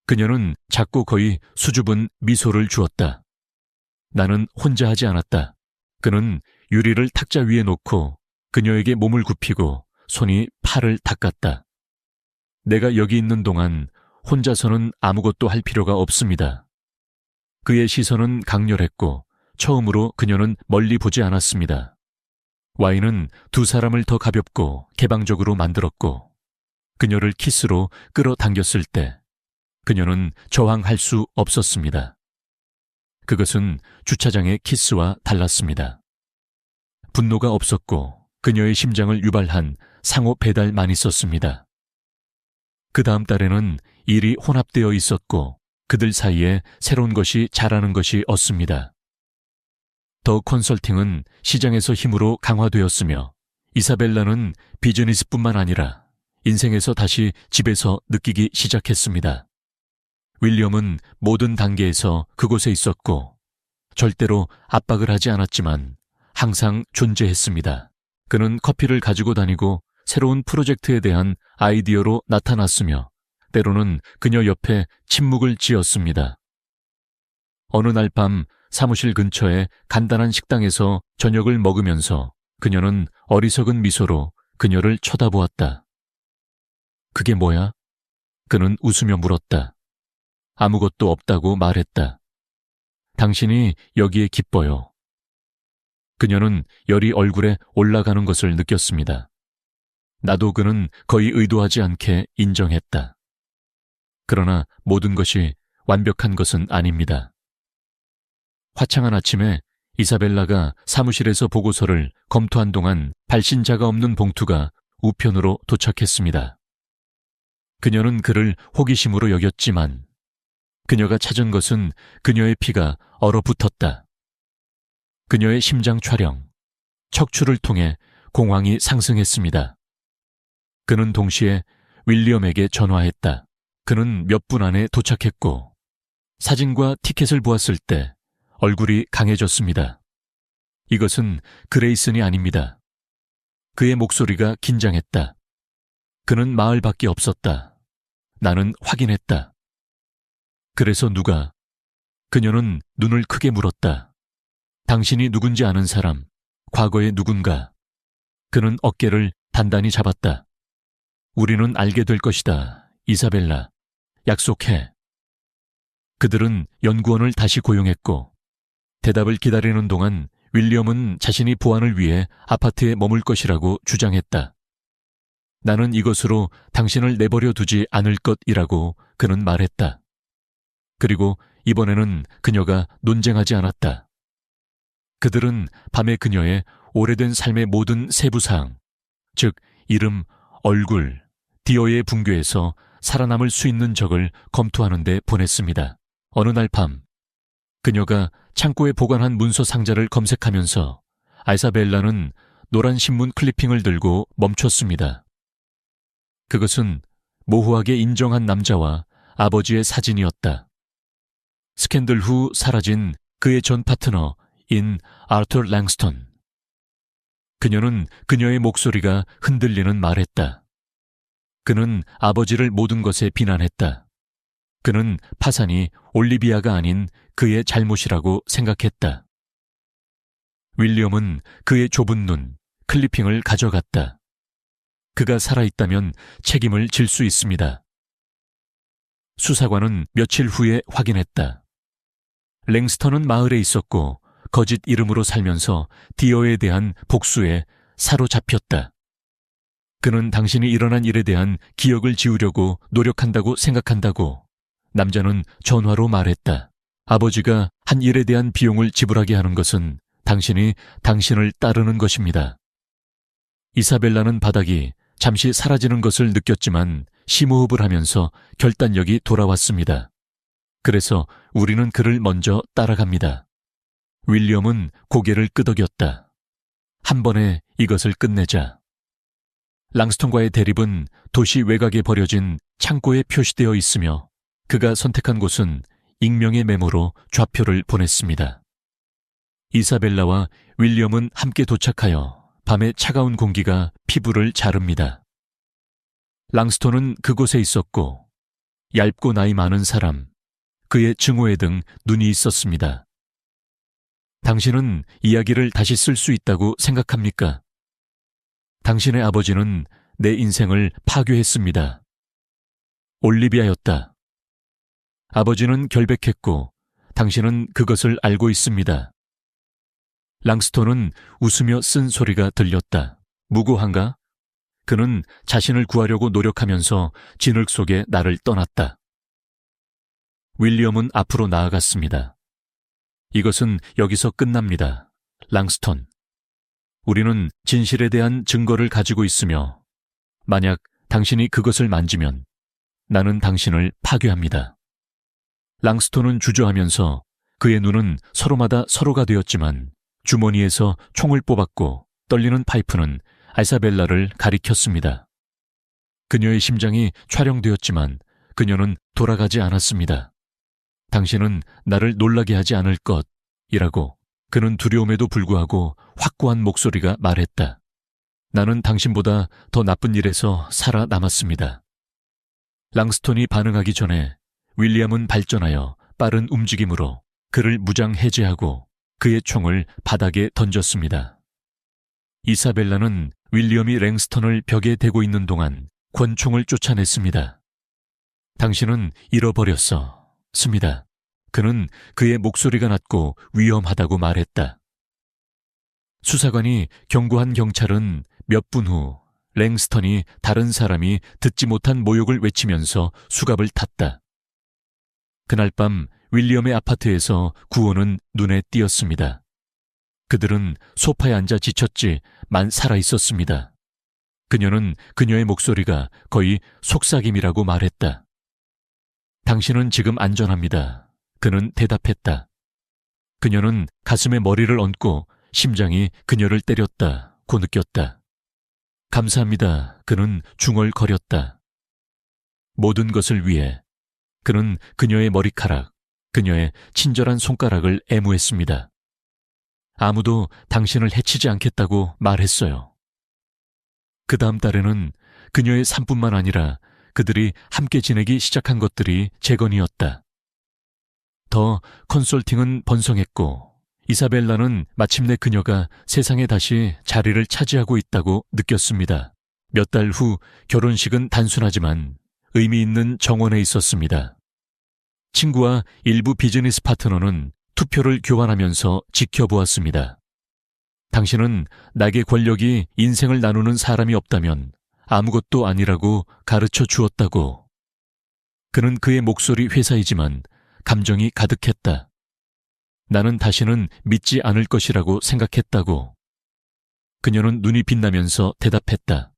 그녀는 작고 거의 수줍은 미소를 주었다. 나는 혼자 하지 않았다. 그는 유리를 탁자 위에 놓고 그녀에게 몸을 굽히고 손이 팔을 닦았다. 내가 여기 있는 동안 혼자서는 아무것도 할 필요가 없습니다. 그의 시선은 강렬했고 처음으로 그녀는 멀리 보지 않았습니다. 와인은 두 사람을 더 가볍고 개방적으로 만들었고 그녀를 키스로 끌어당겼을 때 그녀는 저항할 수 없었습니다. 그것은 주차장의 키스와 달랐습니다. 분노가 없었고 그녀의 심장을 유발한 상호 배달만 있었습니다. 그 다음 달에는 일이 혼합되어 있었고 그들 사이에 새로운 것이 자라는 것이 없습니다. 더 컨설팅은 시장에서 힘으로 강화되었으며 이사벨라는 비즈니스뿐만 아니라 인생에서 다시 집에서 느끼기 시작했습니다. 윌리엄은 모든 단계에서 그곳에 있었고 절대로 압박을 하지 않았지만 항상 존재했습니다. 그는 커피를 가지고 다니고 새로운 프로젝트에 대한 아이디어로 나타났으며 때로는 그녀 옆에 침묵을 지었습니다. 어느 날 밤 사무실 근처의 간단한 식당에서 저녁을 먹으면서 그녀는 어리석은 미소로 그녀를 쳐다보았다. 그게 뭐야? 그는 웃으며 물었다. 아무것도 없다고 말했다. 당신이 여기에 기뻐요. 그녀는 열이 얼굴에 올라가는 것을 느꼈습니다. 나도 그는 거의 의도하지 않게 인정했다. 그러나 모든 것이 완벽한 것은 아닙니다. 화창한 아침에 이사벨라가 사무실에서 보고서를 검토한 동안 발신자가 없는 봉투가 우편으로 도착했습니다. 그녀는 그를 호기심으로 여겼지만 그녀가 찾은 것은 그녀의 피가 얼어붙었다. 그녀의 심장 촬영, 척추를 통해 공황이 상승했습니다. 그는 동시에 윌리엄에게 전화했다. 그는 몇 분 안에 도착했고 사진과 티켓을 보았을 때 얼굴이 강해졌습니다. 이것은 그레이슨이 아닙니다. 그의 목소리가 긴장했다. 그는 마을 밖에 없었다. 나는 확인했다. 그래서 누가? 그녀는 눈을 크게 물었다. 당신이 누군지 아는 사람, 과거의 누군가. 그는 어깨를 단단히 잡았다. 우리는 알게 될 것이다, 이사벨라. 약속해. 그들은 연구원을 다시 고용했고 대답을 기다리는 동안 윌리엄은 자신이 보안을 위해 아파트에 머물 것이라고 주장했다. 나는 이것으로 당신을 내버려 두지 않을 것이라고 그는 말했다. 그리고 이번에는 그녀가 논쟁하지 않았다. 그들은 밤에 그녀의 오래된 삶의 모든 세부사항, 즉 이름, 얼굴, 디어의 붕괴에서 살아남을 수 있는 적을 검토하는 데 보냈습니다. 어느 날 밤 그녀가 창고에 보관한 문서 상자를 검색하면서 아이사벨라는 노란 신문 클리핑을 들고 멈췄습니다. 그것은 모호하게 인정한 남자와 아버지의 사진이었다. 스캔들 후 사라진 그의 전 파트너인 아처 랭스턴. 그녀는 그녀의 목소리가 흔들리는 말했다. 그는 아버지를 모든 것에 비난했다. 그는 파산이 올리비아가 아닌 그의 잘못이라고 생각했다. 윌리엄은 그의 좁은 눈, 클리핑을 가져갔다. 그가 살아있다면 책임을 질 수 있습니다. 수사관은 며칠 후에 확인했다. 랭스턴은 마을에 있었고 거짓 이름으로 살면서 디어에 대한 복수에 사로잡혔다. 그는 당신이 일어난 일에 대한 기억을 지우려고 노력한다고 생각한다고 남자는 전화로 말했다. 아버지가 한 일에 대한 비용을 지불하게 하는 것은 당신이 당신을 따르는 것입니다. 이사벨라는 바닥이 잠시 사라지는 것을 느꼈지만 심호흡을 하면서 결단력이 돌아왔습니다. 그래서 우리는 그를 먼저 따라갑니다. 윌리엄은 고개를 끄덕였다. 한 번에 이것을 끝내자. 랑스턴과의 대립은 도시 외곽에 버려진 창고에 표시되어 있으며 그가 선택한 곳은 익명의 메모로 좌표를 보냈습니다. 이사벨라와 윌리엄은 함께 도착하여 밤의 차가운 공기가 피부를 자릅니다. 랑스턴은 그곳에 있었고 얇고 나이 많은 사람, 그의 증오에 등 눈이 있었습니다. 당신은 이야기를 다시 쓸 수 있다고 생각합니까? 당신의 아버지는 내 인생을 파괴했습니다. 올리비아였다. 아버지는 결백했고 당신은 그것을 알고 있습니다. 랑스톤은 웃으며 쓴 소리가 들렸다. 무고한가? 그는 자신을 구하려고 노력하면서 진흙 속에 나를 떠났다. 윌리엄은 앞으로 나아갔습니다. 이것은 여기서 끝납니다. 랑스톤. 우리는 진실에 대한 증거를 가지고 있으며 만약 당신이 그것을 만지면 나는 당신을 파괴합니다. 랑스톤은 주저하면서 그의 눈은 서로마다 서로가 되었지만 주머니에서 총을 뽑았고 떨리는 파이프는 아이사벨라를 가리켰습니다. 그녀의 심장이 촬영되었지만 그녀는 돌아가지 않았습니다. 당신은 나를 놀라게 하지 않을 것이라고 그는 두려움에도 불구하고 확고한 목소리가 말했다. 나는 당신보다 더 나쁜 일에서 살아남았습니다. 랑스톤이 반응하기 전에 윌리엄은 발전하여 빠른 움직임으로 그를 무장 해제하고 그의 총을 바닥에 던졌습니다. 이사벨라는 윌리엄이 랭스턴을 벽에 대고 있는 동안 권총을 쫓아냈습니다. 당신은 잃어버렸어. 습니다. 그는 그의 목소리가 낮고 위험하다고 말했다. 수사관이 경고한 경찰은 몇 분 후 랭스턴이 다른 사람이 듣지 못한 모욕을 외치면서 수갑을 탔다. 그날 밤 윌리엄의 아파트에서 구호는 눈에 띄었습니다. 그들은 소파에 앉아 지쳤지만 살아있었습니다. 그녀는 그녀의 목소리가 거의 속삭임이라고 말했다. 당신은 지금 안전합니다. 그는 대답했다. 그녀는 가슴에 머리를 얹고 심장이 그녀를 때렸다고 느꼈다. 감사합니다. 그는 중얼거렸다. 모든 것을 위해 그는 그녀의 머리카락, 그녀의 친절한 손가락을 애무했습니다. 아무도 당신을 해치지 않겠다고 말했어요. 그 다음 달에는 그녀의 삶뿐만 아니라 그들이 함께 지내기 시작한 것들이 재건이었다. 더 컨설팅은 번성했고 이사벨라는 마침내 그녀가 세상에 다시 자리를 차지하고 있다고 느꼈습니다. 몇 달 후 결혼식은 단순하지만 의미 있는 정원에 있었습니다. 친구와 일부 비즈니스 파트너는 투표를 교환하면서 지켜보았습니다. 당신은 나에게 권력이 인생을 나누는 사람이 없다면 아무것도 아니라고 가르쳐 주었다고. 그는 그의 목소리 회사이지만 감정이 가득했다. 나는 다시는 믿지 않을 것이라고 생각했다고. 그녀는 눈이 빛나면서 대답했다.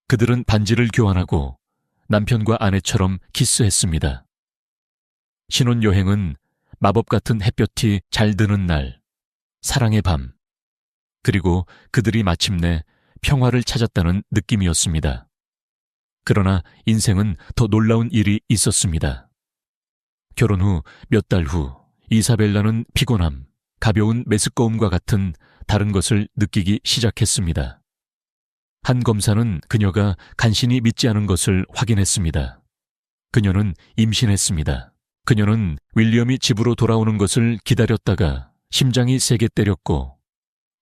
그들은 반지를 교환하고 남편과 아내처럼 키스했습니다. 신혼여행은 마법 같은 햇볕이 잘 드는 날, 사랑의 밤, 그리고 그들이 마침내 평화를 찾았다는 느낌이었습니다. 그러나 인생은 더 놀라운 일이 있었습니다. 결혼 후 몇 달 후 이사벨라는 피곤함, 가벼운 메스꺼움과 같은 다른 것을 느끼기 시작했습니다. 한 검사는 그녀가 간신히 믿지 않은 것을 확인했습니다. 그녀는 임신했습니다. 그녀는 윌리엄이 집으로 돌아오는 것을 기다렸다가 심장이 세게 때렸고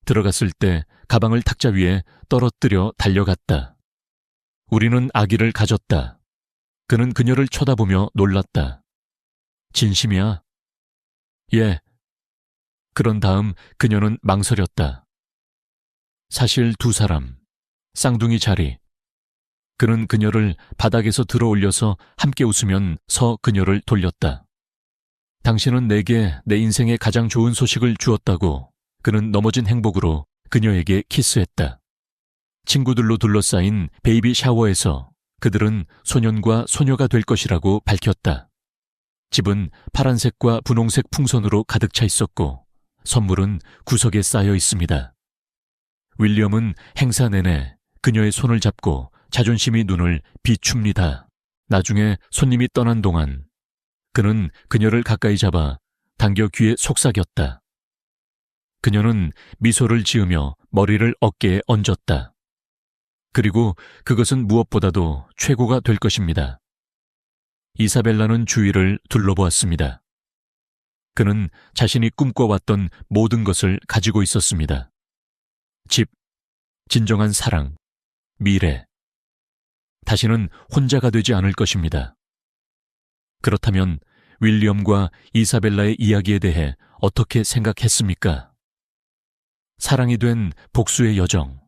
들어갔을 때 가방을 탁자 위에 떨어뜨려 달려갔다. 우리는 아기를 가졌다. 그는 그녀를 쳐다보며 놀랐다. 진심이야? 예. 그런 다음 그녀는 망설였다. 사실 두 사람, 쌍둥이 자리. 그는 그녀를 바닥에서 들어올려서 함께 웃으면 서 그녀를 돌렸다. 당신은 내게 내 인생의 가장 좋은 소식을 주었다고. 그는 넘어진 행복으로 그녀에게 키스했다. 친구들로 둘러싸인 베이비 샤워에서 그들은 소년과 소녀가 될 것이라고 밝혔다. 집은 파란색과 분홍색 풍선으로 가득 차 있었고 선물은 구석에 쌓여 있습니다. 윌리엄은 행사 내내 그녀의 손을 잡고 자존심이 눈을 비춥니다. 나중에 손님이 떠난 동안 그는 그녀를 가까이 잡아 당겨 귀에 속삭였다. 그녀는 미소를 지으며 머리를 어깨에 얹었다. 그리고 그것은 무엇보다도 최고가 될 것입니다. 이사벨라는 주위를 둘러보았습니다. 그는 자신이 꿈꿔왔던 모든 것을 가지고 있었습니다. 집, 진정한 사랑, 미래. 다시는 혼자가 되지 않을 것입니다. 그렇다면 윌리엄과 이사벨라의 이야기에 대해 어떻게 생각했습니까? 사랑이 된 복수의 여정,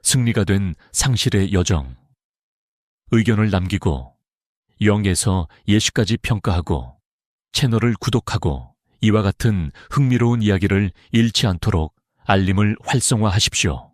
승리가 된 상실의 여정. 의견을 남기고 0에서 예시까지 평가하고 채널을 구독하고 이와 같은 흥미로운 이야기를 잃지 않도록 알림을 활성화하십시오.